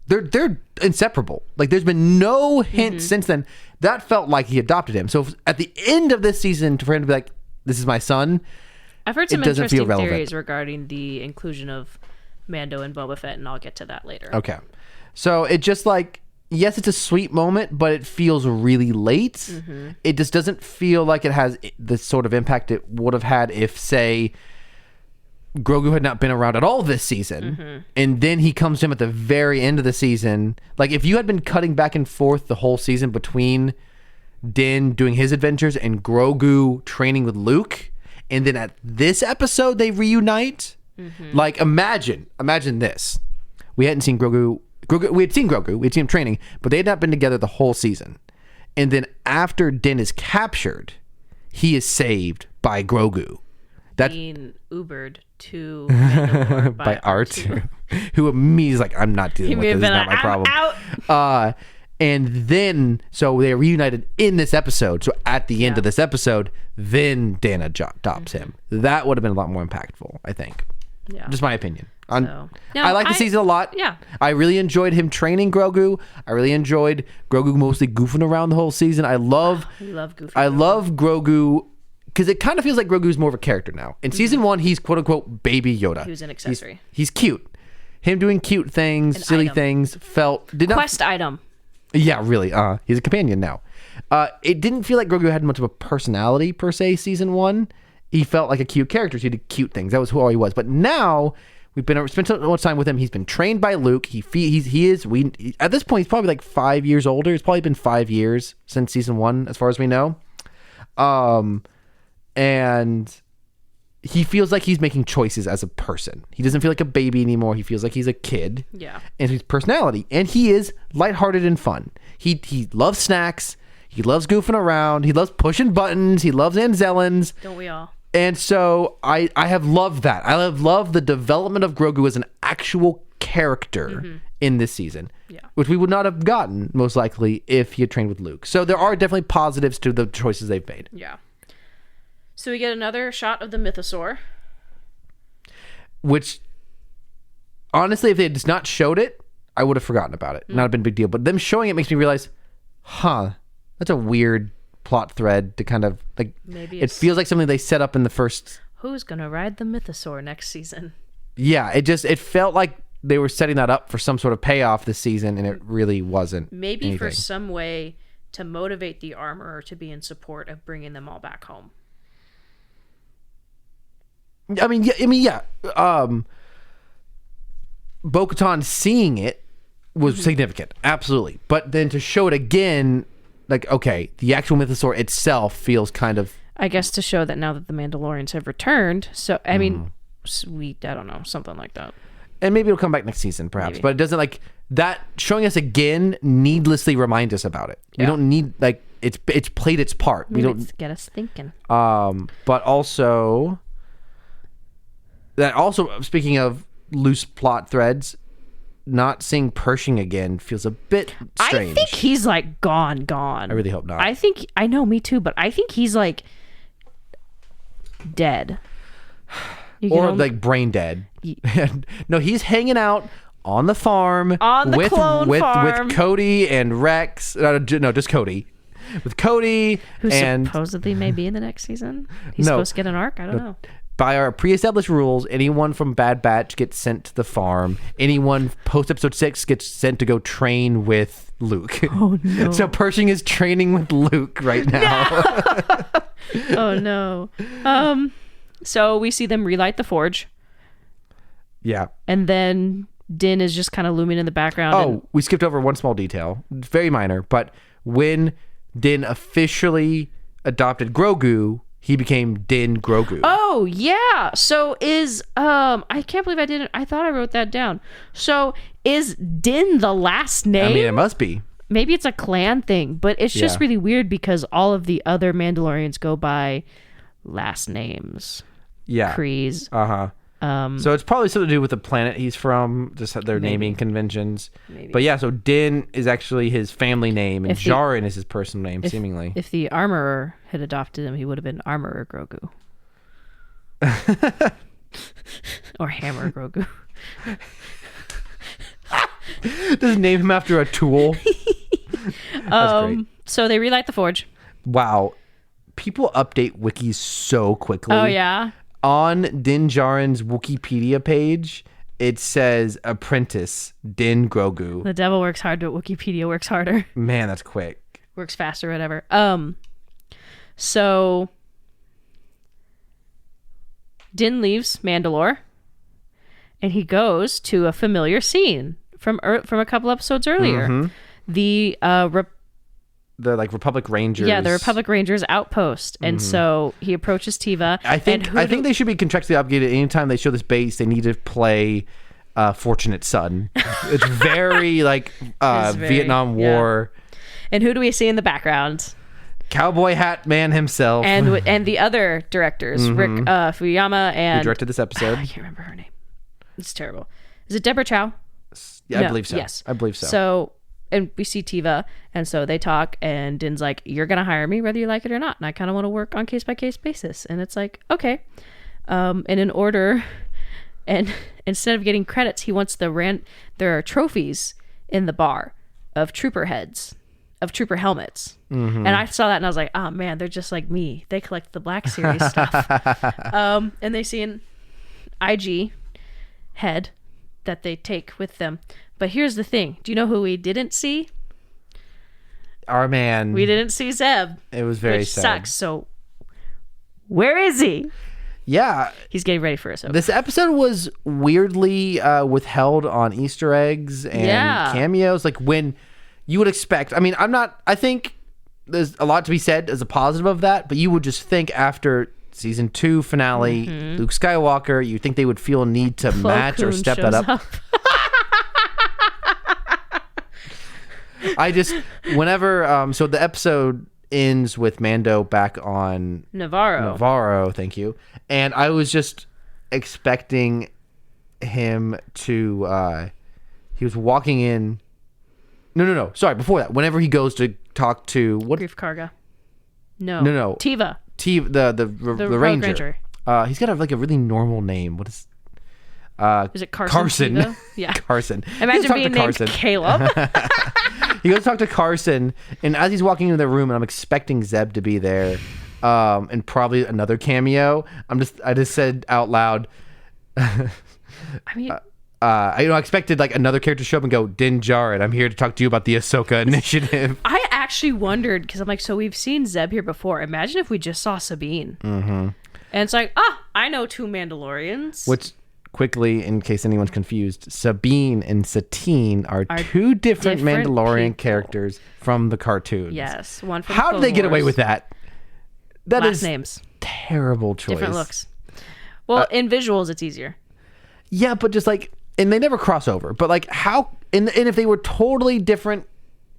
they're inseparable. Like, there's been no hint since then. That felt like he adopted him. So at the end of this season, for him to be like, this is my son, I've heard some interesting theories regarding the inclusion of Mando and Boba Fett, and I'll get to that later. Okay. So it just like, yes, it's a sweet moment, but it feels really late. Mm-hmm. It just doesn't feel like it has the sort of impact it would have had if, say, Grogu had not been around at all this season, and then he comes to him at the very end of the season. Like, if you had been cutting back and forth the whole season between Din doing his adventures and Grogu training with Luke, and then at this episode they reunite, like, imagine this. We hadn't seen Grogu. We had seen Grogu. We had seen him training, but they had not been together the whole season. And then after Din is captured, he is saved by Grogu. Being Ubered to Mandalore by R2, who immediately is like, I'm not dealing with this. It's not my problem. And then, so they're reunited in this episode. So at the end of this episode, then Din adopts him. That would have been a lot more impactful, I think. Yeah. Just my opinion. I like the season a lot. Yeah. I really enjoyed him training Grogu. I really enjoyed Grogu mostly goofing around the whole season. I love Grogu. Because it kind of feels like Grogu's more of a character now. In season 1, he's quote unquote baby Yoda. He was an accessory. He's cute. Him doing cute things, silly things, quest item. Yeah, really. He's a companion now. It didn't feel like Grogu had much of a personality per se. Season 1, he felt like a cute character. So he did cute things. That was who he was. But now We've spent so much time with him. He's been trained by Luke. At this point, he's probably like 5 years older. It's probably been 5 years since season 1, as far as we know. And he feels like he's making choices as a person. He doesn't feel like a baby anymore. He feels like he's a kid. Yeah. And his personality. And he is lighthearted and fun. He loves snacks. He loves goofing around. He loves pushing buttons. He loves Anzellans. Don't we all? And so I have loved that. I have loved the development of Grogu as an actual character in this season. Yeah. Which we would not have gotten, most likely, if he had trained with Luke. So there are definitely positives to the choices they've made. Yeah. So we get another shot of the mythosaur. Which, honestly, if they had just not showed it, I would have forgotten about it. Not have been a big deal. But them showing it makes me realize, that's a weird plot thread to kind of, like, Maybe it feels like something they set up in the first... Who's going to ride the mythosaur next season? Yeah, it felt like they were setting that up for some sort of payoff this season, and it really wasn't. Maybe anything. for some way to motivate the armorer to be in support of bringing them all back home. Yeah. Bo-Katan seeing it was significant, absolutely. But then to show it again, like, okay, the actual mythosaur itself feels kind of... I guess to show that now that the Mandalorians have returned. So, I mean, sweet, I don't know, something like that. And maybe it'll come back next season, perhaps. Maybe. But it doesn't, like, that showing us again needlessly remind us about it. Yeah. We don't need, like, it's played its part. Maybe we don't get us thinking. But also... speaking of loose plot threads, not seeing Pershing again feels a bit strange. I think he's like gone. I really hope not. I know, me too, but I think he's like dead. Like brain dead. No, he's hanging out on the farm with Cody and Rex. No, just Cody. With Cody, who supposedly may be in the next season. He's supposed to get an arc. I don't know. By our pre-established rules, anyone from Bad Batch gets sent to the farm. Anyone post-episode 6 gets sent to go train with Luke. Oh, no. So Pershing is training with Luke right now. No! Oh, no. So we see them relight the forge. Yeah. And then Din is just kind of looming in the background. We skipped over one small detail. It's very minor, but when Din officially adopted Grogu... he became Din Grogu. Oh, yeah. So is, I can't believe I thought I wrote that down. So is Din the last name? I mean, it must be. Maybe it's a clan thing, but it's just really weird because all of the other Mandalorians go by last names. Yeah. Kryze. So it's probably something to do with the planet he's from, just their naming conventions. Maybe. But yeah, so Din is actually his family name, and Djarin is his personal name, seemingly. If the armorer had adopted him, he would have been Armorer Grogu. Or Hammer Grogu. Just name him after a tool. That's great. So they relight the forge. Wow. People update wikis so quickly. Oh, yeah? On Din Djarin's Wikipedia page, it says apprentice Din Grogu. The devil works hard, but Wikipedia works harder. Man, that's quick. Works faster, whatever. So Din leaves Mandalore, and he goes to a familiar scene from a couple episodes earlier. The like Republic Rangers. Yeah, the Republic Rangers outpost. And so he approaches Tiva. I think they should be contractually obligated anytime they show this base, they need to play Fortunate Son. It's very like Vietnam War. Yeah. And who do we see in the background? Cowboy Hat Man himself. And the other directors, Rick Fuyama and... Who directed this episode. I can't remember her name. It's terrible. Is it Deborah Chow? Yeah, No, I believe so. Yes. I believe so. So... and we see Tiva, and so they talk, and Din's like, you're going to hire me whether you like it or not, and I kind of want to work on case-by-case basis. And it's like, okay. And in order, and instead of getting credits, he wants there are trophies in the bar of trooper heads, of trooper helmets. And I saw that, and I was like, oh, man, they're just like me. They collect the Black Series stuff. And they see an IG head that they take with them. But here's the thing. Do you know who we didn't see? Our man. We didn't see Zeb. It was very which sad. Sucks. So where is he? Yeah. He's getting ready for Ahsoka. This episode was weirdly withheld on Easter eggs and cameos. Like when you would expect. I mean, I think there's a lot to be said as a positive of that, but you would just think after season 2 finale, Luke Skywalker, you think they would feel a need to match or step that up. Whenever, so the episode ends with Mando back on Navarro, thank you. And I was just expecting him to, he was walking in. No. Sorry, before that, whenever he goes to talk to Grief Karga. No. Tiva, the Ranger. He's got a really normal name. What is? Is it Carson? Tiva? Yeah, Carson. Imagine being named Caleb. He goes to talk to Carson, and as he's walking into the room, and I'm expecting Zeb to be there, and probably another cameo. I just said out loud. I mean. I expected like another character to show up and go, Din Djarin, I'm here to talk to you about the Ahsoka initiative. I actually wondered, because I'm like, so we've seen Zeb here before. Imagine if we just saw Sabine. Mm-hmm. And it's like, I know 2 Mandalorians. Which, quickly, in case anyone's confused, Sabine and Satine are 2 different Mandalorian characters from the cartoons. Yes. One from How did they get away with that? That Last is names. Terrible choice. Different looks. Well, in visuals, it's easier. Yeah, but just like, and they never cross over, but like how, and if they were totally different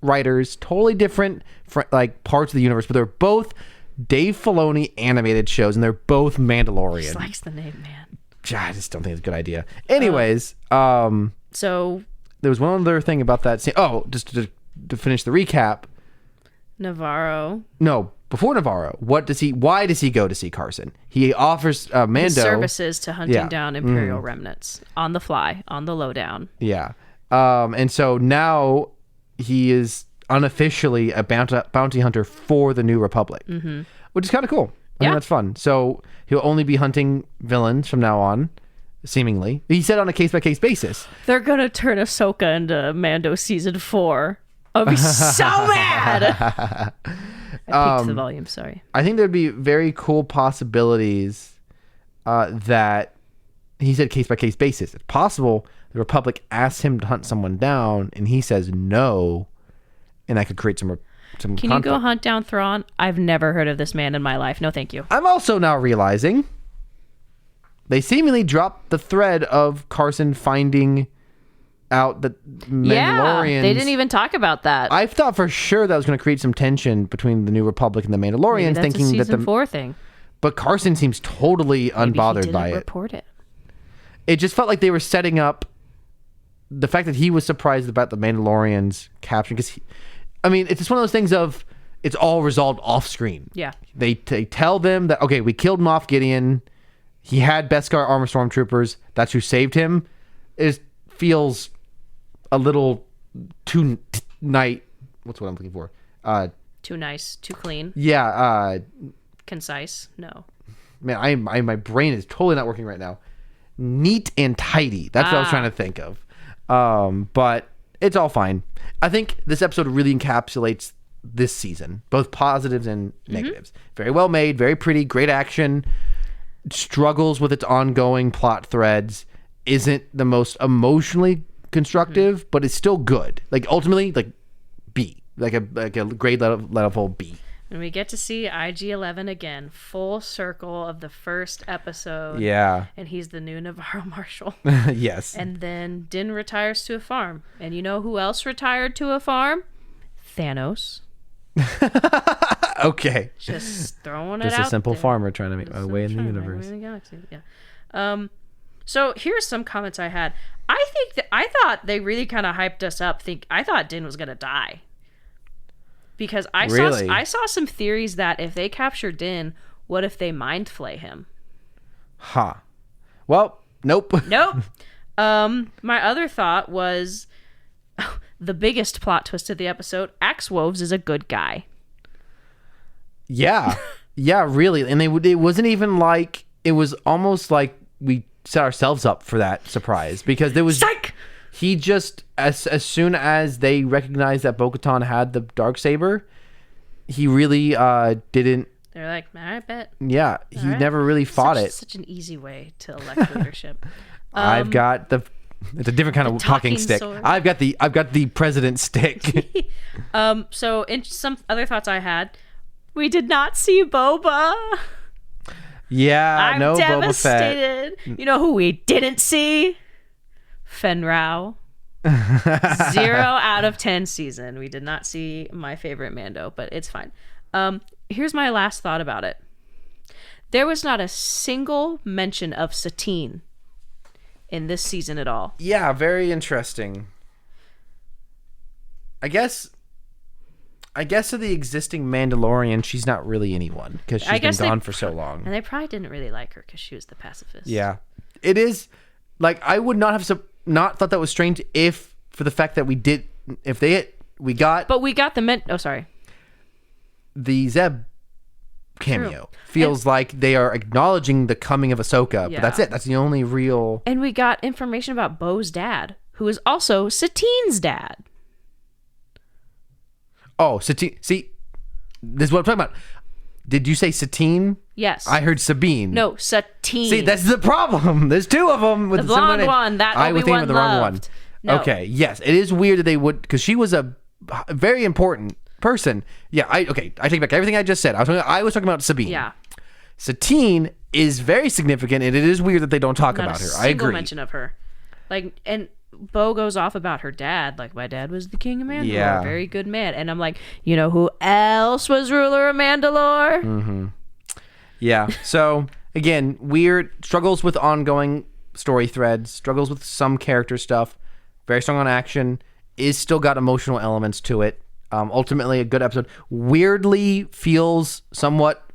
writers, totally different like parts of the universe, but they're both Dave Filoni animated shows, and they're both Mandalorian. He likes the name, man. I just don't think it's a good idea. Anyways, so there was one other thing about that scene. Oh, just to finish the recap. Navarro. No, before Navarro, why does he go to see Carson? He offers Mando his services to hunting down Imperial remnants on the fly, on the lowdown. Yeah. And so now he is unofficially a bounty hunter for the New Republic, which is kind of cool. I think that's fun. So he'll only be hunting villains from now on, seemingly. He said on a case-by-case basis. They're going to turn Ahsoka into Mando season 4. I'll be so mad. I peaked the volume, sorry. I think there'd be very cool possibilities that he said case-by-case basis. It's possible the Republic asks him to hunt someone down, and he says no, and that could create some Can conflict. you go hunt down Thrawn? I've never heard of this man in my life. No, thank you. I'm also now realizing they seemingly dropped the thread of Carson finding out that Mandalorians... Yeah, they didn't even talk about that. I thought for sure that was going to create some tension between the New Republic and the Mandalorians. Maybe that's thinking a season that 4 thing. But Carson seems totally unbothered by it. Report it. It just felt like they were setting up the fact that he was surprised about the Mandalorians capturing, because it's just one of those things of it's all resolved off screen. Yeah. They tell them that, okay, we killed Moff Gideon. He had Beskar armor stormtroopers. That's who saved him. It feels a little too what's what I'm looking for? Too nice, too clean. Yeah. Concise. No. Man, my brain is totally not working right now. Neat and tidy. That's what I was trying to think of. But it's all fine. I think this episode really encapsulates this season, both positives and negatives. Very well made, very pretty, great action. Struggles with its ongoing plot threads. Isn't the most emotionally constructive, but it's still good. Like ultimately, like B, like a grade level B. And we get to see IG-11 again, full circle of the first episode. Yeah. And he's the new Navarro Marshal. Yes. And then Din retires to a farm. And you know who else retired to a farm? Thanos. Okay. Just throwing it out. Just a simple there. farmer trying to make a way in the universe. In the galaxy. Yeah. So here's some comments I had. I thought they really kind of hyped us up. I thought Din was gonna die. Because I saw some theories that if they capture Din, what if they mind flay him? Huh. Well, nope. Nope. My other thought was the biggest plot twist of the episode. Axe Woves is a good guy. Yeah. Yeah, really. And it wasn't even like, it was almost like we set ourselves up for that surprise, because there was... Psych! He just, as soon as they recognized that Bo-Katan had the Darksaber, he really didn't They're like, I bet. Yeah, he never really fought it. Such an easy way to elect leadership. I've got it's a different kind of talking stick. Sword. I've got the president stick. So in some other thoughts I had, we did not see Boba. Yeah, I'm no devastated. Boba Fett. You know who we didn't see? Fen Rao. 0 out of 10 season. We did not see my favorite Mando, but it's fine. Here's my last thought about it. There was not a single mention of Satine in this season at all. Yeah, very interesting. I guess of the existing Mandalorian, she's not really anyone because she's been gone for so long. And they probably didn't really like her because she was the pacifist. Yeah, it is. Like, I would not have not thought that was strange if for the fact that we got the Zeb cameo. True. Feels like they are acknowledging the coming of Ahsoka, but that's it. That's the only real. And we got information about Bo's dad, who is also Satine's dad. Oh, Satine. See, this is what I'm talking about. Did you say Satine? Yes. I heard Sabine. No, Satine. See, that's the problem. There's two of them with the blonde one. That I was thinking of the wrong one. No. Okay, yes, it is weird that they would, because she was a very important person. Yeah, I take back everything I just said. I was talking about Sabine. Yeah. Satine is very significant, and it is weird that they don't talk about her. I agree. Single mention of her. Like, and Bo goes off about her dad. Like, my dad was the king of Mandalore. Yeah. Very good man. And I'm like, you know who else was ruler of Mandalore? Mm-hmm. Yeah. So again, weird struggles with ongoing story threads, struggles with some character stuff. Very strong on action. Is still got emotional elements to it. Ultimately, a good episode. Weirdly feels somewhat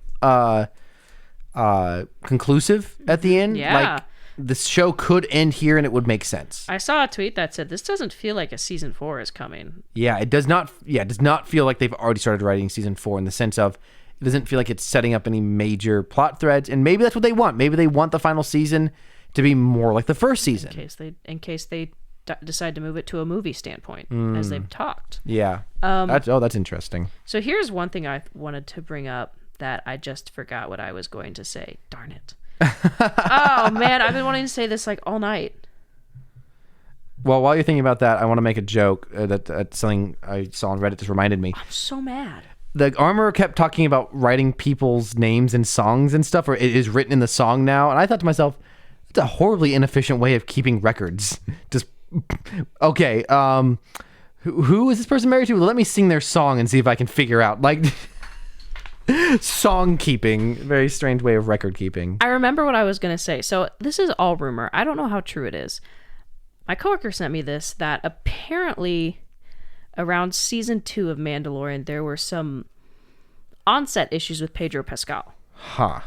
conclusive at the end. Yeah. Like, the show could end here and it would make sense. I saw a tweet that said, this doesn't feel like a season 4 is coming. Yeah, it does not. Yeah, it does not feel like they've already started writing season 4 in the sense of it doesn't feel like it's setting up any major plot threads. And maybe that's what they want. Maybe they want the final season to be more like the first season. In case they decide to move it to a movie standpoint, as they've talked. Yeah. That's interesting. So here's one thing I wanted to bring up that I just forgot what I was going to say. Darn it. Oh man, I've been wanting to say this like all night. Well, while you're thinking about that, I want to make a joke that something I saw on Reddit just reminded me. I'm so mad. The armorer kept talking about writing people's names in songs and stuff, or it is written in the song now, and I thought to myself, that's a horribly inefficient way of keeping records. Just okay, who is this person married to? Let me sing their song and see if I can figure out, like, song keeping. Very strange way of record keeping. I remember what I was going to say. So this is all rumor. I don't know how true it is. My coworker sent me this, that apparently around season 2 of Mandalorian, there were some onset issues with Pedro Pascal. Huh.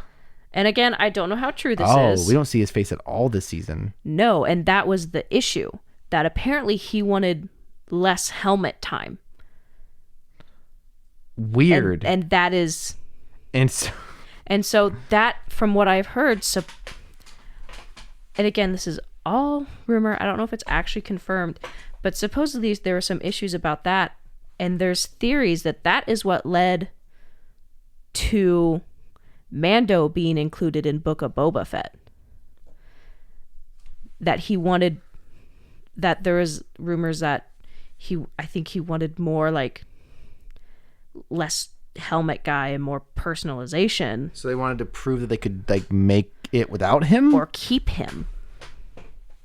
And again, I don't know how true this is. Oh, we don't see his face at all this season. No, and that was the issue. That apparently he wanted less helmet time. Weird. And that is... And so that, from what I've heard... And again, this is all rumor. I don't know if it's actually confirmed. But supposedly there were some issues about that. And there's theories that that is what led to Mando being included in Book of Boba Fett. That he wanted... That there was rumors that I think he wanted more like less helmet guy and more personalization. So they wanted to prove that they could like make it without him or keep him.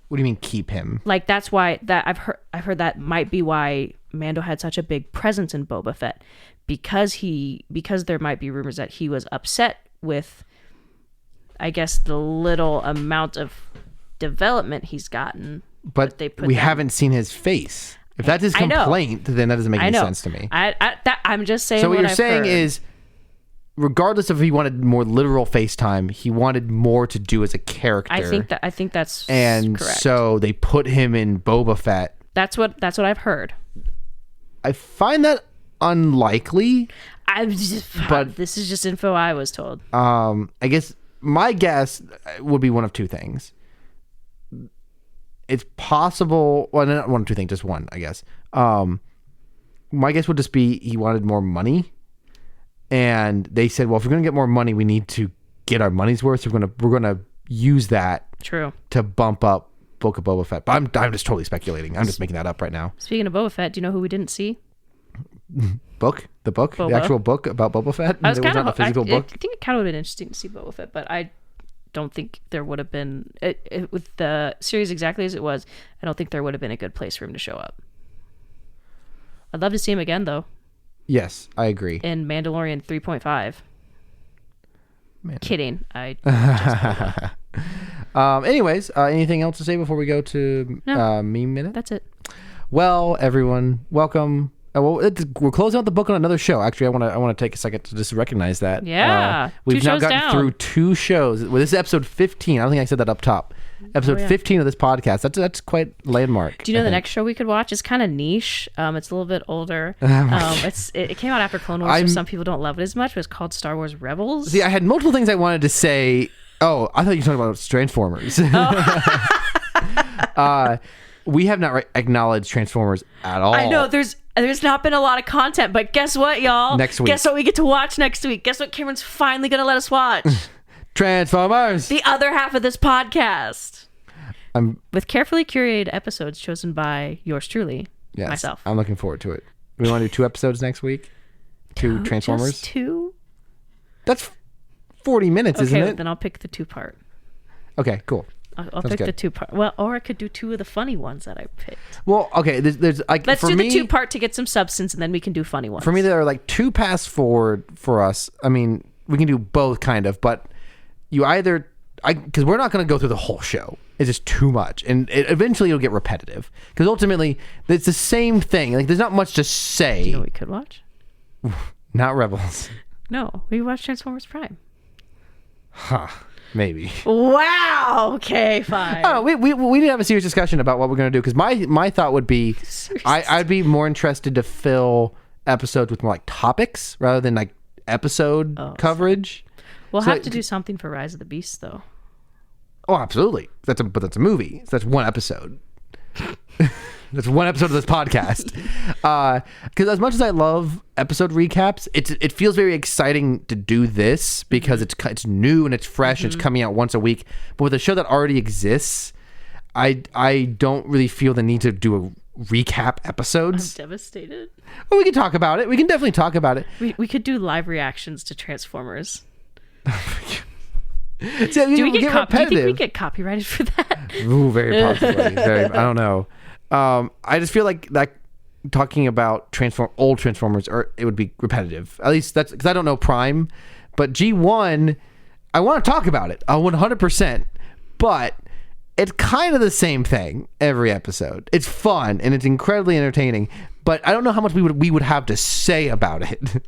What do you mean keep him? Like that's why that I've heard that might be why Mando had such a big presence in Boba Fett because there might be rumors that he was upset with I guess the little amount of development he's gotten. But we haven't seen his face. If that's his complaint, then that doesn't make any sense to me. I'm just saying. So what you're saying is, regardless of if he wanted more literal face time, he wanted more to do as a character. I think that's correct. So they put him in Boba Fett. That's what I've heard. I find that unlikely. But this is just info I was told. I guess my guess would be one of two things. It's possible. Well, not one or two things, just one, I guess. My guess would just be he wanted more money, and they said, well, if we're going to get more money, we need to get our money's worth. So we're gonna use that to bump up Book of Boba Fett. But I'm just totally speculating. I'm just making that up right now. Speaking of Boba Fett, do you know who we didn't see? The book, Boba. The actual book about Boba Fett. I was kind of a physical book. I think it kind of would have been interesting to see Boba Fett, but I don't think there would have been with the series exactly as it was. I don't think there would have been a good place for him to show up. I'd love to see him again, though. Yes, I agree. In Mandalorian 3.5. Man. Kidding. I just anyways, anything else to say before we go to Meme Minute? That's it. Well, everyone, welcome. We're closing out the book on another show. Actually, I want to take a second to just recognize that. Yeah, we've now gotten through 2 shows. Well, this is episode 15. I don't think I said that up top. Episode 15 of this podcast. That's quite landmark. Do you know the next show we could watch? It's kind of niche. It's a little bit older. It came out after Clone Wars, so some people don't love it as much. But it's called Star Wars Rebels. See, I had multiple things I wanted to say. Oh, I thought you were talking about Transformers. We have not acknowledged Transformers at all. I know there's not been a lot of content, but guess what, y'all? Next week. Guess what we get to watch next week? Guess what Cameron's finally going to let us watch? Transformers. The other half of this podcast. With carefully curated episodes chosen by yours truly, myself. I'm looking forward to it. We want to do 2 episodes next week? 2 Transformers? Just 2? That's 40 minutes, isn't it? Okay, then I'll pick the 2-part. Okay, cool. I'll pick the 2-part. Well, or I could do 2 of the funny ones that I picked. Well, okay. There's like let's do the 2-part to get some substance, and then we can do funny ones. For me, there are like 2 paths forward for us. I mean, we can do both kind of, but you either because we're not going to go through the whole show. It's just too much, and eventually it'll get repetitive. Because ultimately, it's the same thing. Like, there's not much to say. Do you know what we could watch? Not Rebels. No, we watched Transformers Prime. Huh. Maybe. Wow. Okay, fine. Oh, we need to have a serious discussion about what we're going to do, because my thought would be I'd be more interested to fill episodes with more like topics rather than like episode coverage. We'll have to do something for Rise of the Beasts, though. Oh, absolutely. But that's a movie. So that's 1 episode. That's 1 episode of this podcast. Because as much as I love episode recaps, it feels very exciting to do this because it's new and it's fresh and it's coming out once a week. But with a show that already exists, I don't really feel the need to do a recap episodes. I'm devastated. Well, we can talk about it. We can definitely talk about it. We could do live reactions to Transformers. So, do you think we get copyrighted for that? Ooh, very possibly. I don't know. I just feel like talking about old Transformers, it would be repetitive. At least that's because I don't know Prime, but G1, I want to talk about it 100%. But it's kind of the same thing every episode. It's fun and it's incredibly entertaining, but I don't know how much we would have to say about it.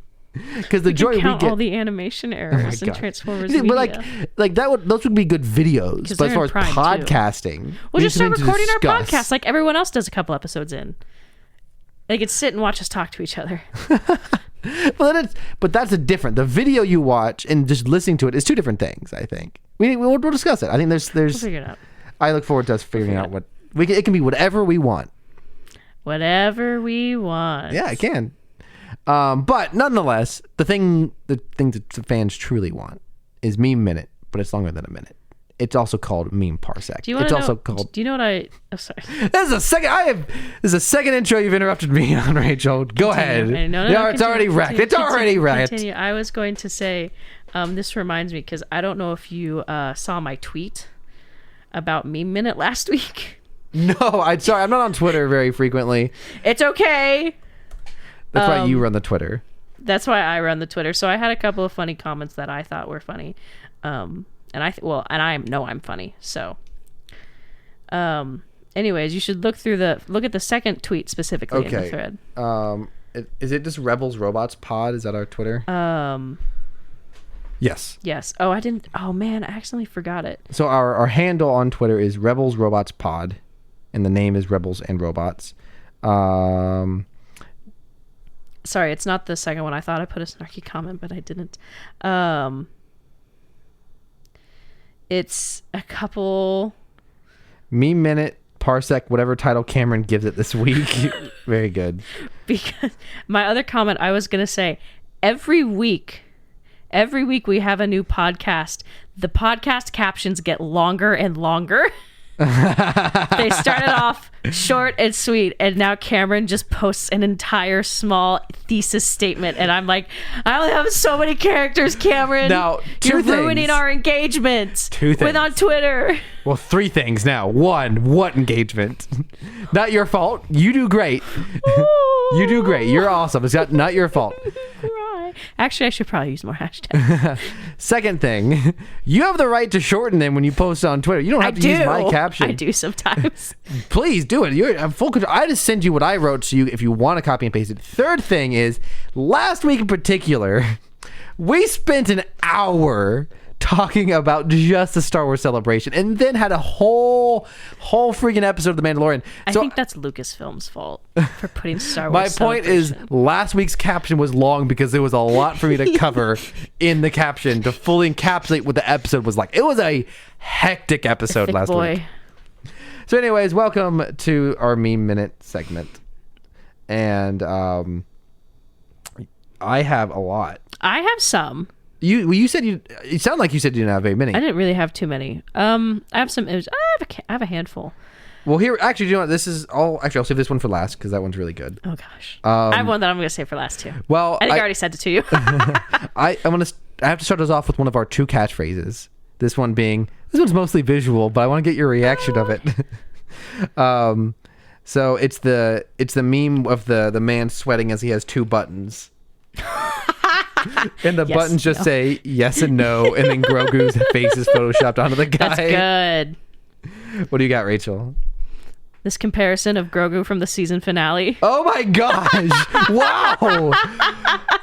Because the joy we get, all the animation errors in Transformers media. But like those would be good videos. But as far as podcasting, we'll just start recording our podcast like everyone else does a couple episodes in. They could sit and watch us talk to each other. But that's the video you watch and just listening to it is 2 different things. I think we'll discuss it. I think there's we'll figure it out. I look forward to us figuring out what it can be. Whatever we want. Whatever we want. Yeah, it can. But nonetheless, the thing that the fans truly want is Meme Minute, but it's longer than a minute. It's also called Meme Parsec. Do you know what I? Oh, sorry. This is a second intro you've interrupted me on, Rachel. Go ahead. It's already wrecked. It's already wrecked. Continue. I was going to say, this reminds me because I don't know if you saw my tweet about Meme Minute last week. No, I'm sorry. I'm not on Twitter very frequently. It's okay. That's why you run the Twitter. That's why I run the Twitter. So I had a couple of funny comments that I thought were funny. And I know I'm funny. So, anyways, you should look at the second tweet specifically in the thread. Is it just Rebels Robots Pod? Is that our Twitter? Yes. Yes. Oh, I didn't. Oh man, I accidentally forgot it. So our handle on Twitter is Rebels Robots Pod, and the name is Rebels and Robots. Sorry, it's not the second one. I thought I put a snarky comment, but I didn't. It's a couple... Meme Minute, Parsec, whatever title Cameron gives it this week. Very good. Because my other comment, I was going to say, every week we have a new podcast. The podcast captions get longer and longer. They started off short and sweet, and now Cameron just posts an entire small thesis statement, and I'm like, I only have so many characters, Cameron. Now, you're ruining our engagement. With on Twitter. Well, 3 things now. 1, what engagement? Not your fault. You do great. You do great. You're awesome. It's not your fault. Actually, I should probably use more hashtags. Second thing, you have the right to shorten them when you post on Twitter. You don't have to use my caption. I do sometimes. Please do it. You're in full control. I just send you what I wrote to you if you want to copy and paste it. Third thing is, last week in particular, we spent an hour talking about just the Star Wars Celebration, and then had a whole freaking episode of The Mandalorian. I think that's Lucasfilm's fault for putting Star Wars My point is, last week's caption was long because there was a lot for me to cover in the caption to fully encapsulate what the episode was like. It was a hectic episode last week. So anyways, welcome to our Meme Minute segment. And I have a lot. I have some. You said it sounded like you said you didn't have very many. I didn't really have too many. I have some images. I have a handful. Well, here, actually, you know what? This is all. Actually, I'll save this one for last because that one's really good. Oh gosh, I have one that I'm going to save for last too. Well, I think I already sent it to you. I have to start us off with one of our 2 catchphrases. This one's mostly visual, but I want to get your reaction of it. So it's the meme of the man sweating as he has 2 buttons. And the buttons just say yes and no, and then Grogu's face is photoshopped onto the guy. That's good. What do you got, Rachel? This comparison of Grogu from the season finale. Oh my gosh! Wow,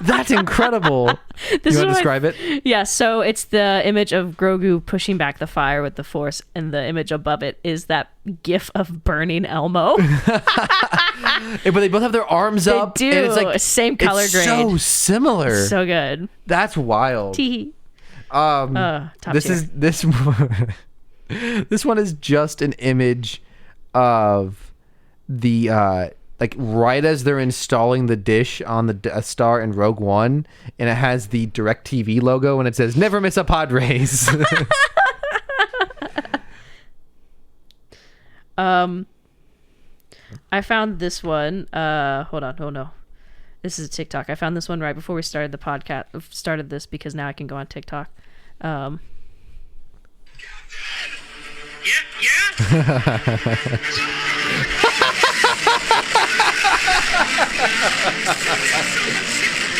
that's incredible. You want to describe it? Yeah, so it's the image of Grogu pushing back the fire with the Force, and the image above it is that gif of burning Elmo. But they both have their arms up. They do. And it's like same color it's grade. So similar. So good. That's wild. Tee. This one is just an image of the like right as they're installing the dish on the Death Star in Rogue One, and it has the DirecTV logo, and it says "Never miss a pod race." I found this one. Hold on. Oh no, this is a TikTok. I found this one right before we started the podcast. Started this because now I can go on TikTok. Yeah.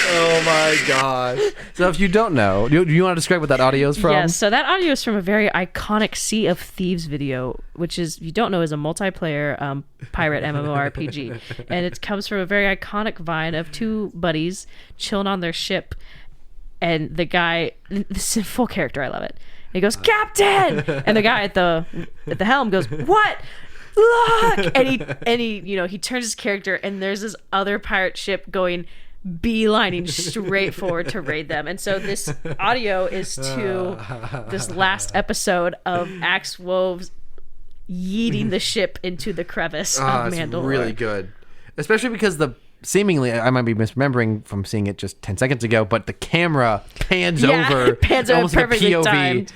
Oh my gosh. So if you don't know, do you want to describe what that audio is from? Yes, so that audio is from a very iconic Sea of Thieves video, which is, if you don't know, is a multiplayer pirate MMORPG. And it comes from a very iconic vine of 2 buddies chilling on their ship. And the guy, this is full character, I love it. He goes, "Captain!" And the guy at the helm goes, "What? Look!" And he he turns his character, and there's this other pirate ship going beelining straight forward to raid them. And so this audio is to this last episode of Axe Woves yeeting the ship into the crevice of Mandalorian. It's really good, especially because seemingly, I might be misremembering from seeing it just 10 seconds ago, but the camera pans over. It pans over, perfectly timed.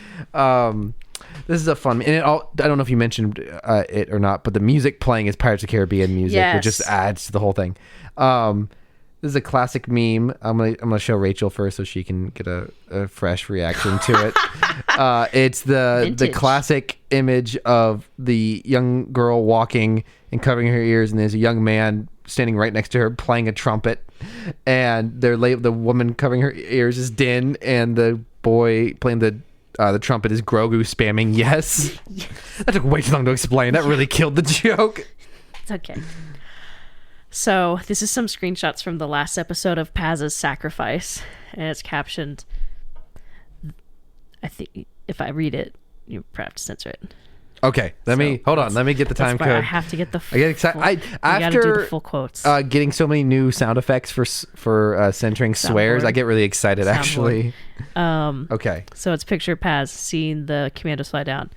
This is a fun, and I don't know if you mentioned it or not, but the music playing is Pirates of the Caribbean music, which just adds to the whole thing. This is a classic meme. I'm gonna show Rachel first so she can get a fresh reaction to it. It's the classic image of the young girl walking and covering her ears, and there's a young man standing right next to her playing a trumpet, and the woman covering her ears is Din, and the boy playing the trumpet is Grogu spamming yes. That took way too long to explain. That really killed the joke. It's okay. So this is some screenshots from the last episode of Paz's Sacrifice, and it's captioned. I think if I read it, you probably have to censor it. Okay, let me get the time code. I have to get the. I get excited. After do the full quotes. Getting so many new sound effects for censoring swears, I get really excited. Actually. Okay. So it's picture Paz seeing the commandos fly down.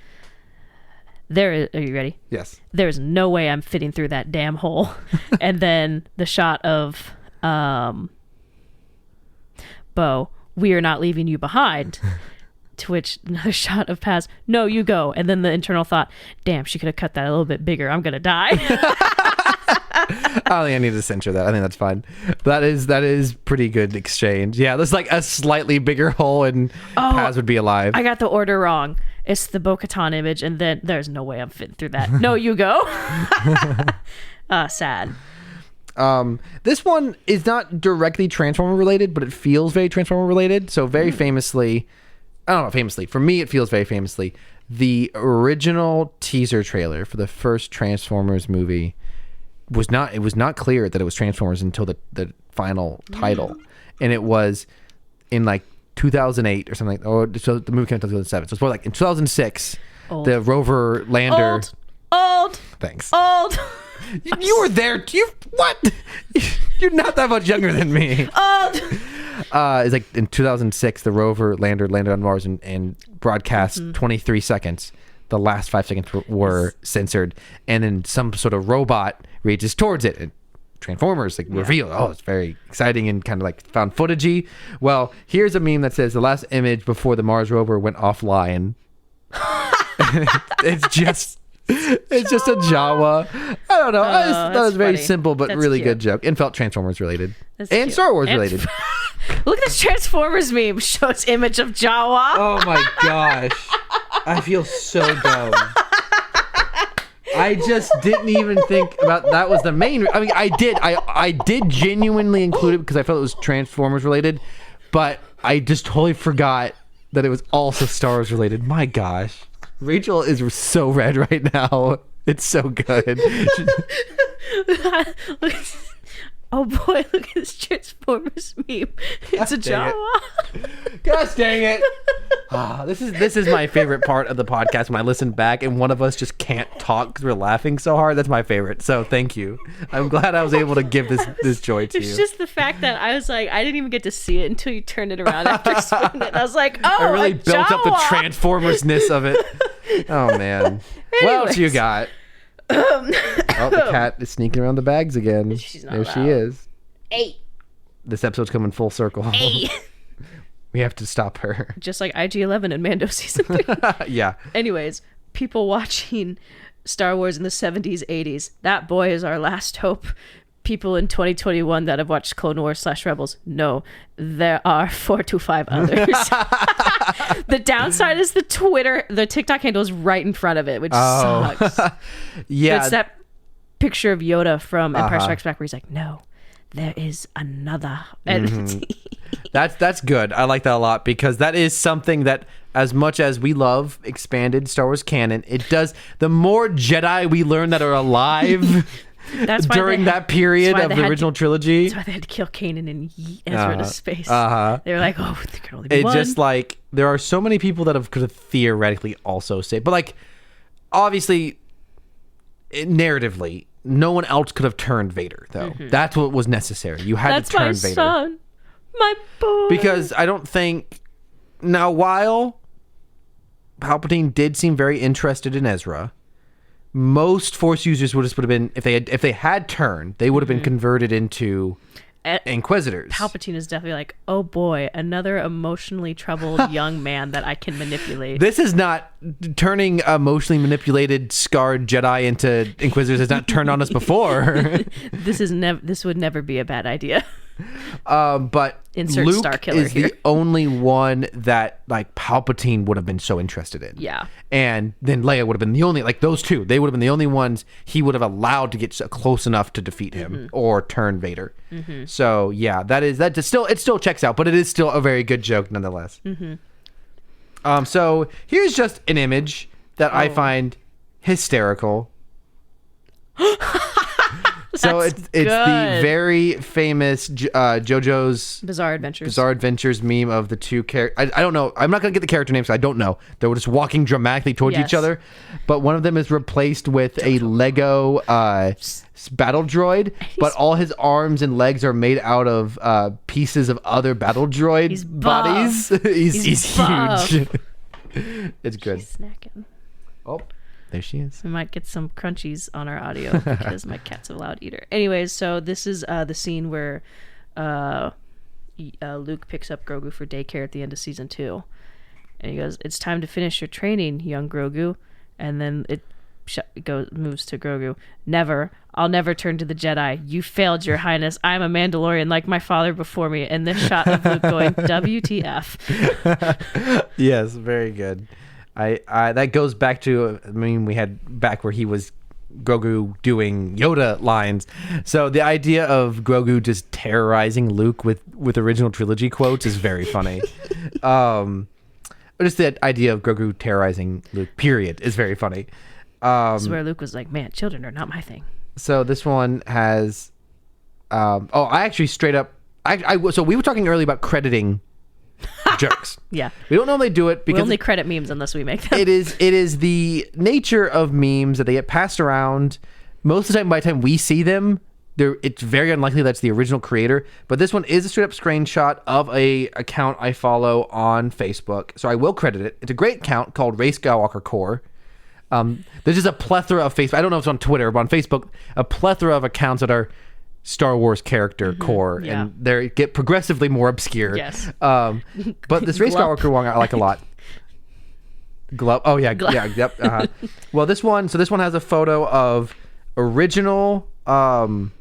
Are you ready? Yes. There's no way I'm fitting through that damn hole. And then the shot of Bo, we are not leaving you behind. To which another shot of Paz, no, you go. And then the internal thought, damn, she could have cut that a little bit bigger. I'm going to die. I don't think I need to censor that. I think that's fine. That is pretty good exchange. Yeah, there's like a slightly bigger hole and Paz would be alive. I got the order wrong. It's the Bo-Katan image, and then there's no way I'm fitting through that. No, you go. Sad. This one is not directly Transformer related, but it feels very Transformer related. So very famously, I don't know, famously, for me it feels very famously, the original teaser trailer for the first Transformers movie was not clear that it was Transformers until the final title. And it was in like 2008 or something, so the movie came out in 2007. So it's more like in 2006, the rover lander. Old. Thanks. Old. You were there. What? You're not that much younger than me. Old. It's like in 2006, the rover landed on Mars and broadcast 23 seconds. The last 5 seconds were censored, and then some sort of robot reaches towards it and Transformers reveal. Oh, it's very exciting and kind of like found footagey. Well, here's a meme that says the last image before the Mars rover went offline. it's just a Jawa. I don't know. That was very simple but really good joke, and felt Transformers related and Star Wars related. Look at this Transformers meme. Shows image of Jawa. Oh my gosh. I feel so dumb. I just didn't even think about that was the main. I mean, I did genuinely include it because I felt it was Transformers related, but I just totally forgot that it was also Star Wars related. My gosh. Rachel is so red right now. It's so good. Oh boy, look at this Transformers meme. It's a Jawa. Gosh dang it. This is my favorite part of the podcast when I listen back and one of us just can't talk because we're laughing so hard. That's my favorite. So thank you. I'm glad I was able to give this joy to you. It's just the fact that I was like, I didn't even get to see it until you turned it around after explaining it. I was like, oh, I really built up the Transformers-ness of it. Oh man. What else you got? The cat is sneaking around the bags again. She's not there allowed. she is. Hey. This episode's coming full circle. Hey. We have to stop her. Just like IG-11 and Mando season 3. Yeah. Anyways, people watching Star Wars in the 70s, 80s, that boy is our last hope. People in 2021 that have watched Clone Wars / Rebels, no, there are 4 to 5 others. The downside is the TikTok handle is right in front of it, which sucks. Yeah. It's that picture of Yoda from Empire Strikes Back where he's like, no, there is another entity. That's good. I like that a lot because that is something that, as much as we love expanded Star Wars canon, it does, the more Jedi we learn that are alive during that period of the original trilogy. That's why they had to kill Kanan and yeet Ezra into space. They were like, oh, there can only be one. It's just like, there are so many people that could have theoretically also saved, but like, obviously, narratively, no one else could have turned Vader, though. That's what was necessary. You had to turn Vader. That's my son. My boy. Because I don't think... Now, while Palpatine did seem very interested in Ezra, most Force users would have been... If they had turned, they would have been converted into Inquisitors. Palpatine is definitely like, oh boy, another emotionally troubled young man that I can manipulate. This is not turning emotionally manipulated, scarred Jedi into Inquisitors. Has not turned on us before. This would never be a bad idea. But insert Luke Star Killer is here. the only one that like Palpatine would have been so interested in. Yeah. And then Leia would have been the only, like those two, they would have been the only ones he would have allowed to get close enough to defeat him or turn Vader. So yeah, it still checks out, but it is still a very good joke nonetheless. So here's just an image that I find hysterical. So it's the very famous JoJo's Bizarre Adventures meme of the two characters. I don't know. I'm not going to get the character names. I don't know. They were just walking dramatically towards each other. But one of them is replaced with a Lego battle droid. But all his arms and legs are made out of pieces of other battle droid bodies. He's huge. It's good. She's snacking. Oh. There she is. We might get some crunchies on our audio because my cat's a loud eater. Anyways, so this is the scene where Luke picks up Grogu for daycare at the end of season 2, and he goes, "It's time to finish your training, young Grogu," and then it moves to Grogu. "Never. I'll never turn to the Jedi. You failed, Your Highness. I'm a Mandalorian like my father before me." And this shot of Luke going, "WTF?" Yes, very good. I that goes back to, we had back where he was Grogu doing Yoda lines. So the idea of Grogu just terrorizing Luke with original trilogy quotes is very funny. Just the idea of Grogu terrorizing Luke, period, is very funny. This is where Luke was like, "Man, children are not my thing." So this one has I actually straight up so we were talking earlier about crediting jokes. Yeah. We don't normally do it because we only credit memes unless we make them. It is the nature of memes that they get passed around. Most of the time, by the time we see them, it's very unlikely that's the original creator. But this one is a straight up screenshot of a account I follow on Facebook, so I will credit it. It's a great account called Ray Skywalker Core. There's just a plethora of Facebook. I don't know if it's on Twitter, but on Facebook, a plethora of accounts that are Star Wars character core, and they get progressively more obscure. Yes. But this Ray Skywalker one I like a lot. Glub. Oh yeah, yep. Well, this one has a photo of original Mon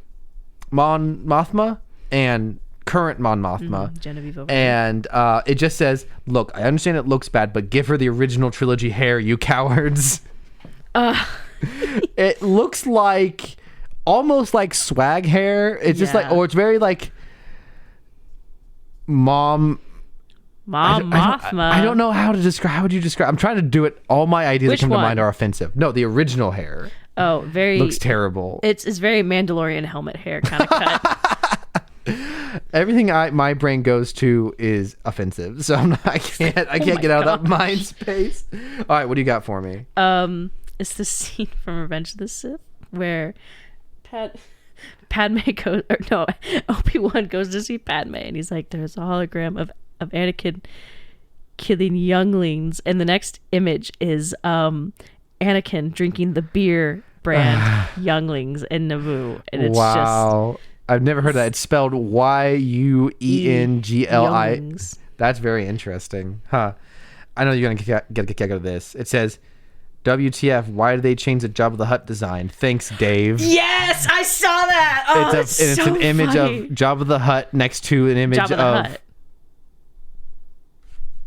Mothma and current Mon Mothma, Genevieve Overton. And it just says, "Look, I understand it looks bad, but give her the original trilogy hair, you cowards." It looks like almost like swag hair. It's just like, or it's very like Mothma. I don't know how to describe. How would you describe? I'm trying to do it. All my ideas that come to mind are offensive. No, the original hair. Oh, very looks terrible. It's very Mandalorian helmet hair kind of cut. Everything my brain goes to is offensive, so I can't get out of that mind space. All right, what do you got for me? It's the scene from Revenge of the Sith where Obi-Wan goes to see Padme, and he's like, "There's a hologram of Anakin killing younglings," and the next image is Anakin drinking the beer brand Younglings in Naboo, and it's just. I've never heard that. It's spelled Youngli. That's very interesting. Huh. I know you're going to get a kick out of this. It says, "WTF, why did they change the Jabba the Hutt design? Thanks, Dave." Yes, I saw that. Oh, it's so an image funny. of Jabba the Hutt next to an image Jabba the of... Hutt.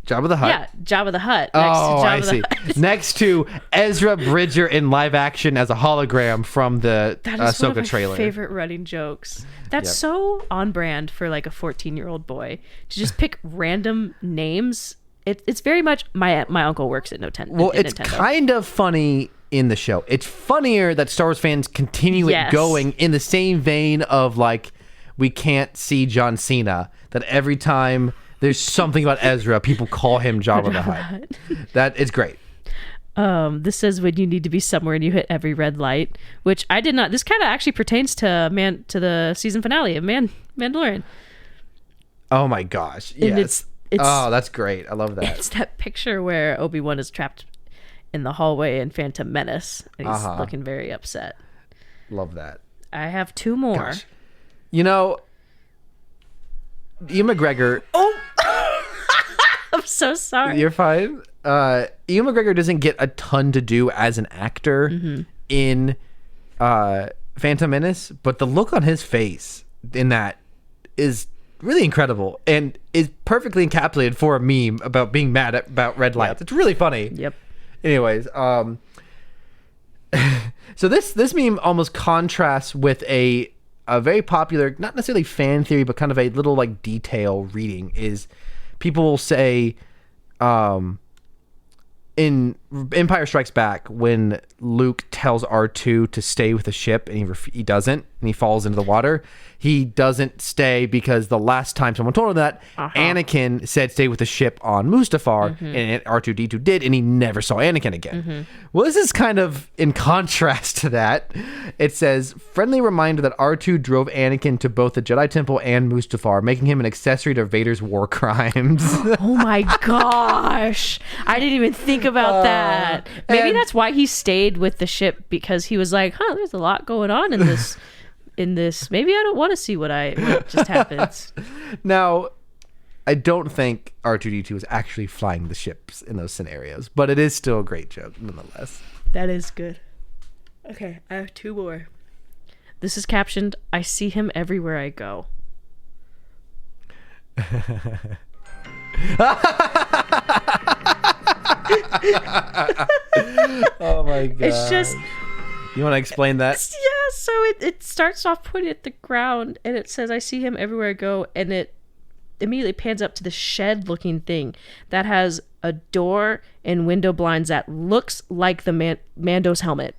Jabba the Hutt? Yeah, Jabba the Hutt. I see. Next to Ezra Bridger in live action as a hologram from the Ahsoka one of my trailer. Favorite running jokes. That's so on brand for like a 14-year-old boy to just pick random names. It's very much my uncle works at Nintendo. Well, it's kind of funny in the show. It's funnier that Star Wars fans continue it going in the same vein of like, we can't see John Cena, that every time there's something about Ezra, people call him Jabba the Hutt. That is great. This says, "When you need to be somewhere and you hit every red light," which I did not. This kind of actually pertains to the season finale of Mandalorian. Oh my gosh! Yes. Oh, that's great. I love that. It's that picture where Obi-Wan is trapped in the hallway in Phantom Menace, and he's looking very upset. Love that. I have two more. Gosh. You know, Ian McGregor. Oh, I'm so sorry. You're fine. Ian McGregor doesn't get a ton to do as an actor in Phantom Menace, but the look on his face in that is really incredible and is perfectly encapsulated for a meme about being mad about red lights. It's really funny. Yep. Anyways, so this meme almost contrasts with a very popular, not necessarily fan theory, but kind of a little like detail reading is people will say, in Empire Strikes Back, when Luke tells R2 to stay with the ship and he doesn't, and he falls into the water, he doesn't stay because the last time someone told him that, Anakin said stay with the ship on Mustafar, and R2-D2 did, and he never saw Anakin again. Well, this is kind of in contrast to that. It says, "Friendly reminder that R2 drove Anakin to both the Jedi Temple and Mustafar, making him an accessory to Vader's war crimes." Oh my gosh. I didn't even think about that. Maybe that's why he stayed with the ship, because he was like, there's a lot going on in this in this. Maybe I don't want to see what just happens. Now, I don't think R2-D2 is actually flying the ships in those scenarios, but it is still a great joke nonetheless. That is good. Okay, I have 2 more. This is captioned, "I see him everywhere I go." Oh my god. It's just... You want to explain that? Yeah, so it starts off pointing at the ground, and it says, "I see him everywhere I go," and it immediately pans up to the shed-looking thing that has a door and window blinds that looks like the Mando's helmet.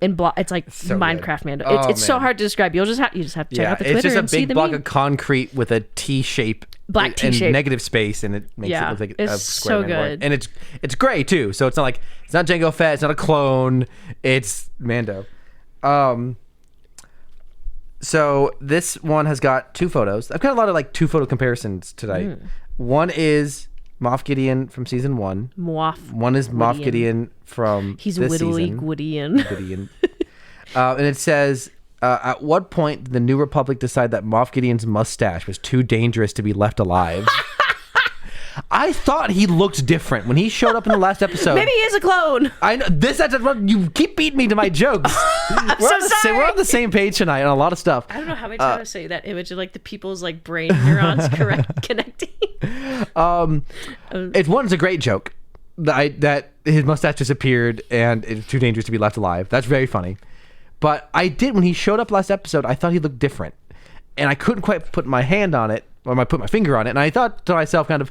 It's like so Minecraft good. Mando. It's so hard to describe. You just have to check out the Twitter. It's just and a big block of concrete with a T shape, black T shape, and negative space, and it makes it look like it's a square. So good, and it's gray too. So it's not Jango Fett. It's not a clone. It's Mando. So this one has got 2 photos. I've got a lot of 2 photo comparisons tonight. One is Moff Gideon from season 1. One is Moff Gideon from He's this wittily season. Gideon. And it says, at what point did the New Republic decide that Moff Gideon's mustache was too dangerous to be left alive? I thought he looked different when he showed up in the last episode. Maybe he is a clone. I know you keep beating me to my jokes. We're on the same page tonight on a lot of stuff. I don't know how many times I say that image of the people's brain neurons connecting. It's a great joke that his mustache disappeared and it's too dangerous to be left alive. That's very funny. But when he showed up last episode, I thought he looked different, and I couldn't quite put my hand on it or put my finger on it, and I thought to myself kind of,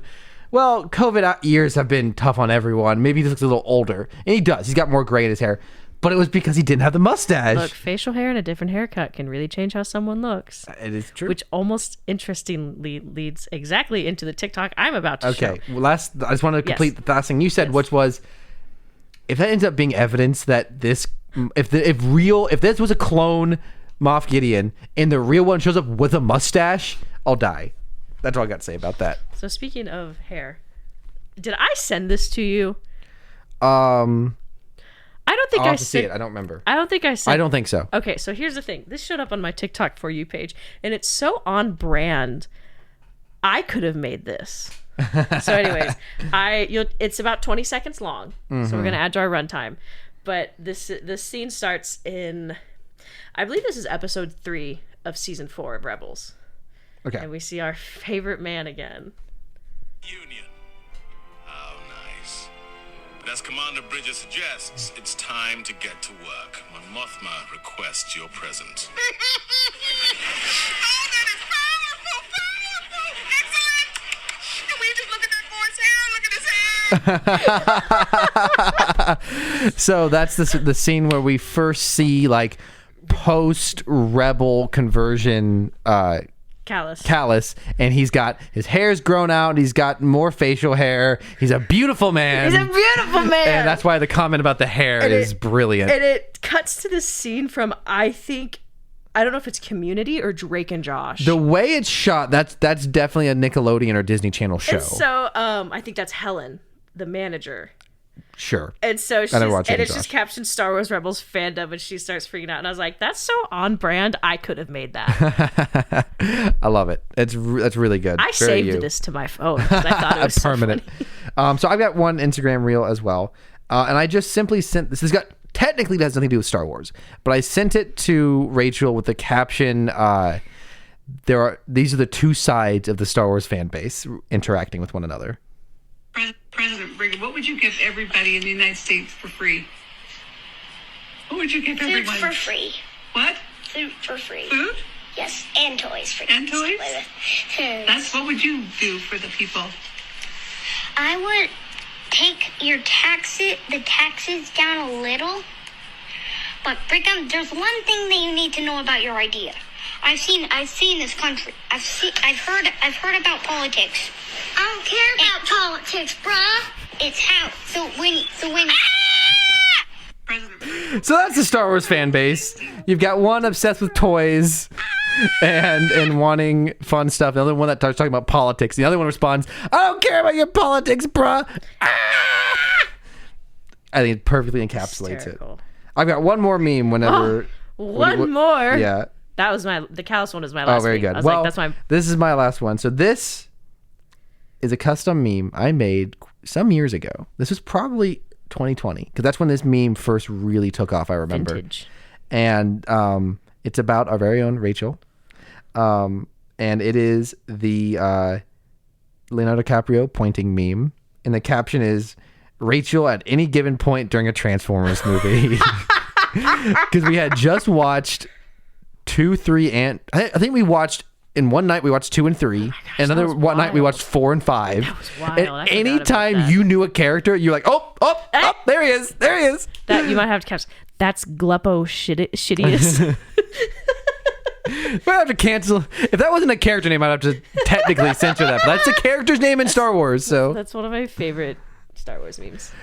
well, COVID years have been tough on everyone. Maybe he looks a little older. And he does. He's got more gray in his hair. But it was because he didn't have the mustache. Look, facial hair and a different haircut can really change how someone looks. It is true. Which almost interestingly leads exactly into the TikTok I'm about to show. Okay. Well, I just want to complete the last thing you said, which was, if that ends up being evidence that if this was a clone Moff Gideon and the real one shows up with a mustache, I'll die. That's all I got to say about that. So speaking of hair, did I send this to you? I don't think I see it. I don't remember. I don't think I sent. I don't think so. Okay, so here's the thing. This showed up on my TikTok For You page, and it's so on brand. I could have made this. So anyways, it's about 20 seconds long, so we're going to add to our runtime. But this scene starts in, I believe this is episode 3 of season 4 of Rebels. Okay. And we see our favorite man again. Union. How nice. But as Commander Bridges suggests, it's time to get to work. Mon Mothma requests your presence. Oh, that is powerful! Excellent! Can we just look at that boy's hair? Look at his hair! So that's the scene where we first see post-rebel conversion Callus, and he's got his hair's grown out, he's got more facial hair, he's a beautiful man. And that's why the comment about the hair is brilliant. And it cuts to this scene from, I don't know if it's Community or Drake and Josh. The way it's shot, that's definitely a Nickelodeon or Disney Channel show. And so I think that's Helen, the manager. Sure. And so it's just captioned Star Wars Rebels fandom, and she starts freaking out, and I was like, that's so on brand. I could have made that. I love it. That's really good. I saved this to my phone because I thought it was permanent. So I've got one Instagram reel as well, and I just simply sent this. Technically has nothing to do with Star Wars, but I sent it to Rachel with the caption, these are the two sides of the Star Wars fan base interacting with one another. President Brigham, what would you give everybody in the United States for free? What would you give everyone? Food for free. What? Food for free. Food? Yes, and toys for And kids to toys? play with. That's what would you do for the people? I would take the taxes down a little. But Brigham, there's one thing that you need to know about your idea. I've seen this country. I've heard about politics. I don't care about politics, bruh. It's how. So when. So that's the Star Wars fan base. You've got one obsessed with toys and wanting fun stuff. The other one that starts talking about politics. The other one responds, I don't care about your politics, bruh. I think it perfectly encapsulates it. I've got one more meme whenever... One more? Yeah. That was the callous one was my last. Oh, very meme. good. I was Well, like, that's my. This is my last one. So this is a custom meme I made some years ago. This was probably 2020 because that's when this meme first really took off. I remember. Vintage. And it's about our very own Rachel. And it is the Leonardo DiCaprio pointing meme. And the caption is Rachel at any given point during a Transformers movie. Because we had just watched 2, 3, and I think we watched in one night we watched 2 and 3. Another one night we watched 4 and 5. That was wild. And anytime you knew a character, you're like, oh, there he is. That you might have to catch. That's Gleppo shittiest. Might have to cancel. If that wasn't a character name, I'd have to technically censor that. But that's the character's name in Star Wars. So that's one of my favorite Star Wars memes.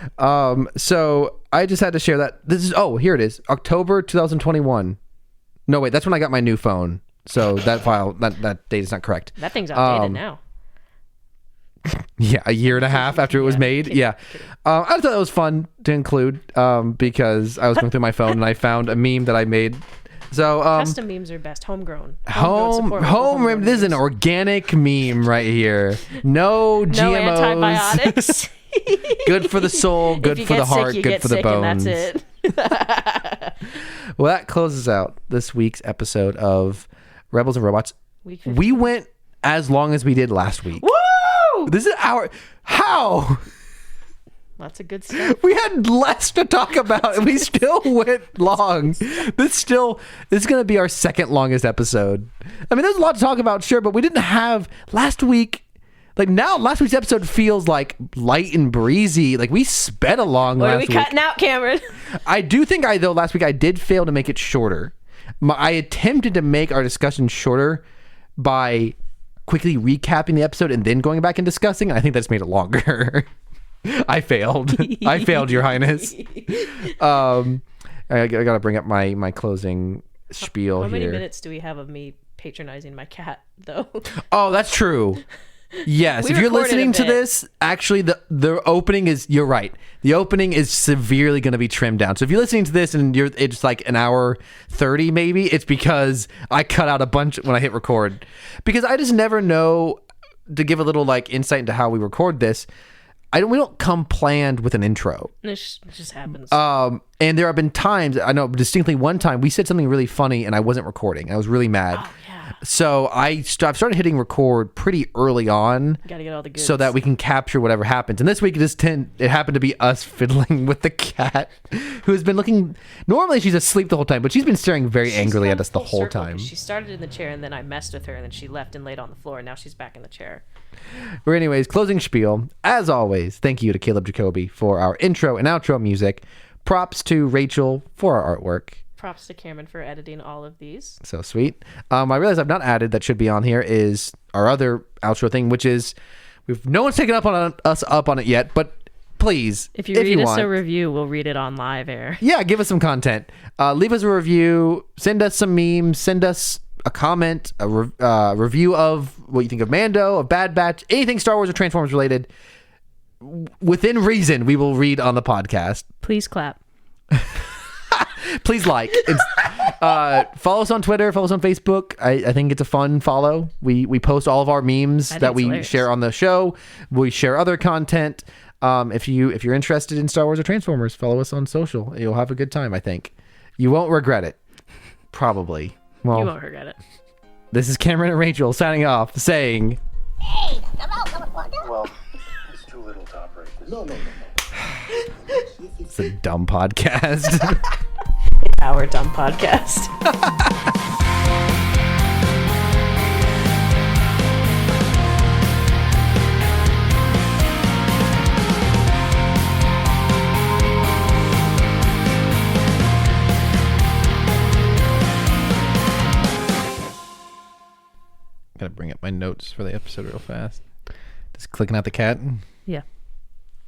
So I just had to share that. Here it is. October 2021. No, wait, that's when I got my new phone. So that date is not correct. That thing's outdated now. Yeah, a year and a half after it was made. Kidding. I thought it was fun to include because I was going through my phone and I found a meme that I made. So custom memes are best. Homegrown. Home. This is an organic meme right here. No GMOs. No antibiotics. Good for the soul. Good for the heart. Good for the bones. And that's it. Well, that closes out this week's episode of Rebels and Robots. We went as long as we did last week. Woo! This is how? Lots of good stuff. We had less to talk about and we still went long. This is going to be our second longest episode. I mean, there's a lot to talk about, sure, but we didn't have last week. Like now, last week's episode feels like light and breezy. Like we sped along last week. What are we cutting out, Cameron? I do think last week I did fail to make it shorter. I attempted to make our discussion shorter by quickly recapping the episode and then going back and discussing. I think that's made it longer. I failed. Your Highness. I gotta bring up my closing spiel here. How many minutes do we have of me patronizing my cat, though? Oh, that's true. Yes, if you're listening to this, actually the opening is, you're right. The opening is severely going to be trimmed down. So if you're listening to this and it's like an hour 30 maybe, it's because I cut out a bunch when I hit record. Because I just never know, to give a little like insight into how we record this, we don't come planned with an intro. It just happens. And there have been times, I know distinctly one time, we said something really funny and I wasn't recording. I was really mad. Oh, yeah. So I've started hitting record pretty early on. Gotta get all the goods. So that we can capture whatever happens. And this week it happened to be us fiddling with the cat, who has been looking. Normally she's asleep the whole time, but she's been staring very angrily at us the whole time. She started in the chair and then I messed with her and then she left and laid on the floor and now she's back in the chair. But anyways, closing spiel. As always, thank you to Caleb Jacoby for our intro and outro music. Props to Rachel for our artwork. Props to Cameron for editing all of these. So sweet. I realize I've not added that should be on here is our other outro thing, which is no one's taken us up on it yet, but please, if you read us a review, we'll read it on live air. Yeah, give us some content. Leave us a review. Send us some memes. Send us a comment, a review of what you think of Mando, of Bad Batch, anything Star Wars or Transformers related. Within reason, we will read on the podcast. Please clap. Please like. Follow us on Twitter. Follow us on Facebook. I think it's a fun follow. We post all of our memes that we share on the show. We share other content. If you're interested in Star Wars or Transformers, follow us on social. You'll have a good time, I think. You won't regret it. Probably. Well, you won't regret it. This is Cameron and Rachel signing off, saying... Hey, come on. Well, it's too little to operate this. No. It's a dumb podcast. It's our dumb podcast. Gotta bring up my notes for the episode real fast. Just clicking out the cat. Yeah.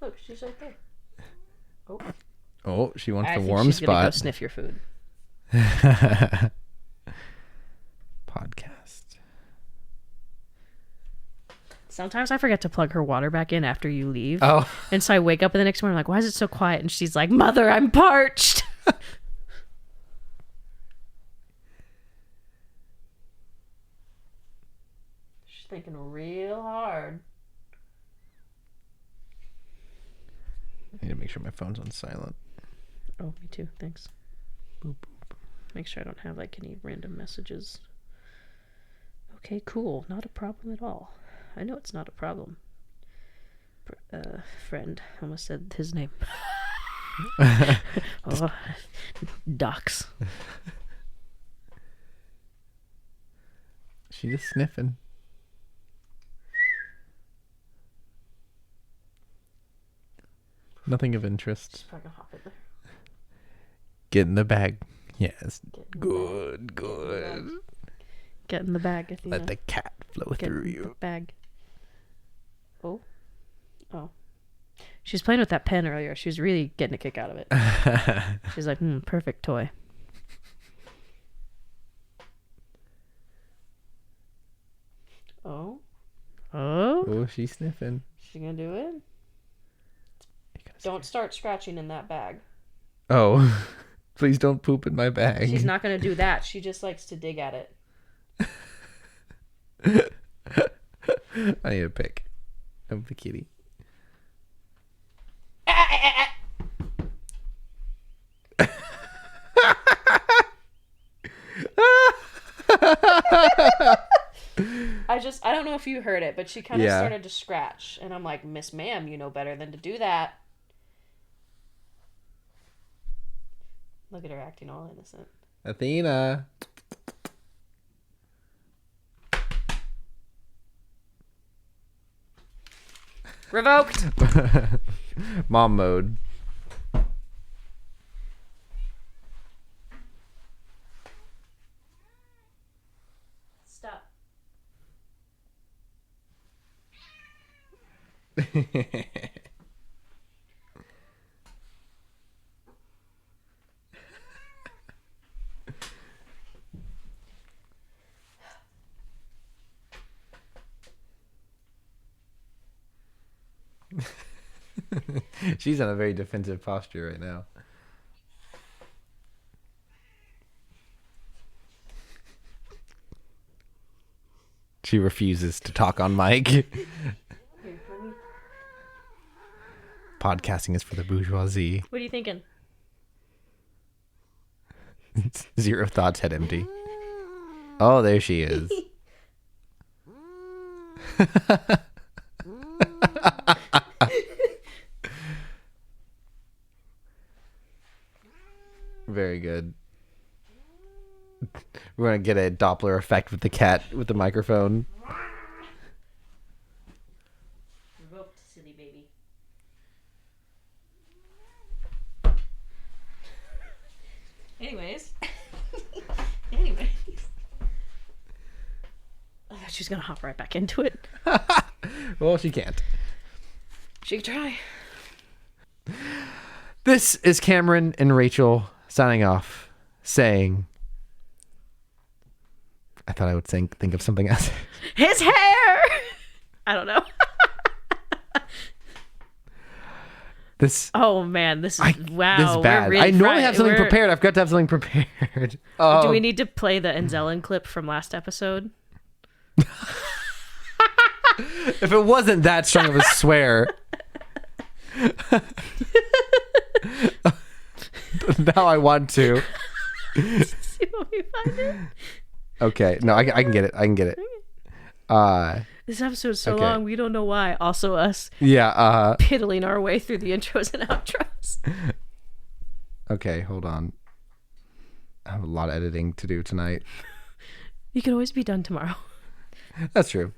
Look, she's right there. Oh, she wants the warm warm she's spot. Gonna go sniff your food. Podcast. Sometimes I forget to plug her water back in after you leave. Oh. And so I wake up the next morning like, why is it so quiet? And she's like, Mother, I'm parched. She's thinking real hard. I need to make sure my phone's on silent. Oh, me too. Thanks. Boop, boop. Make sure I don't have like any random messages. Okay, cool. Not a problem at all. I know it's not a problem. Friend. Almost said his name. Oh, Docs. She just sniffing. Nothing of interest. Just fucking hop in there. Get in the bag. Yes. Good. Get in the bag, Athena. Let the cat flow through you. The bag. Oh. She's playing with that pen earlier. She was really getting a kick out of it. She's like, perfect toy. Oh, she's sniffing. She gonna do it? Don't start scratching in that bag. Oh, please don't poop in my bag. She's not gonna do that. She just likes to dig at it. I need a pic of the kitty. I don't know if you heard it, but she kind of started to scratch. And I'm like, Miss Ma'am, you know better than to do that. Look at her acting all innocent. Athena. Revoked. Mom mode. Stop. She's in a very defensive posture right now. She refuses to talk on mic. Podcasting is for the bourgeoisie. What are you thinking? Zero thoughts, head empty. Oh, there she is. Very good. We're going to get a Doppler effect with the cat with the microphone. Revoked, silly baby. Anyways. She's going to hop right back into it. Well, she can't. She can try. This is Cameron and Rachel signing off, saying, I thought I would think of something else. His hair! I don't know. Oh man, this is wow. This is bad. Really I normally have something prepared. I've got to have something prepared. Do we need to play the Enzellen clip from last episode? If it wasn't that strong of a swear. Now I want to. See what we find it. Okay, no, I can get it. I can get it. This episode's so long, we don't know why. Also us piddling our way through the intros and outros. Okay, hold on. I have a lot of editing to do tonight. You can always be done tomorrow. That's true.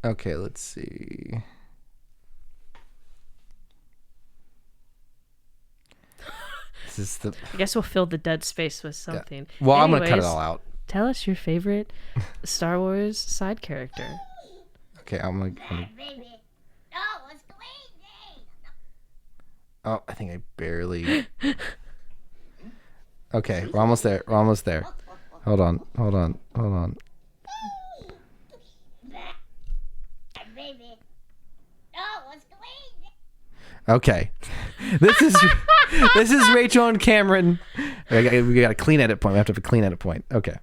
Okay, let's see. I guess we'll fill the dead space with something. Yeah. Well, I'm going to cut it all out. Tell us your favorite Star Wars side character. Okay, I'm going to... Oh, I think I barely... Okay, we're almost there. We're almost there. Hold on. Okay. This is Rachel and Cameron. We got a clean edit point. We have to have a clean edit point. Okay.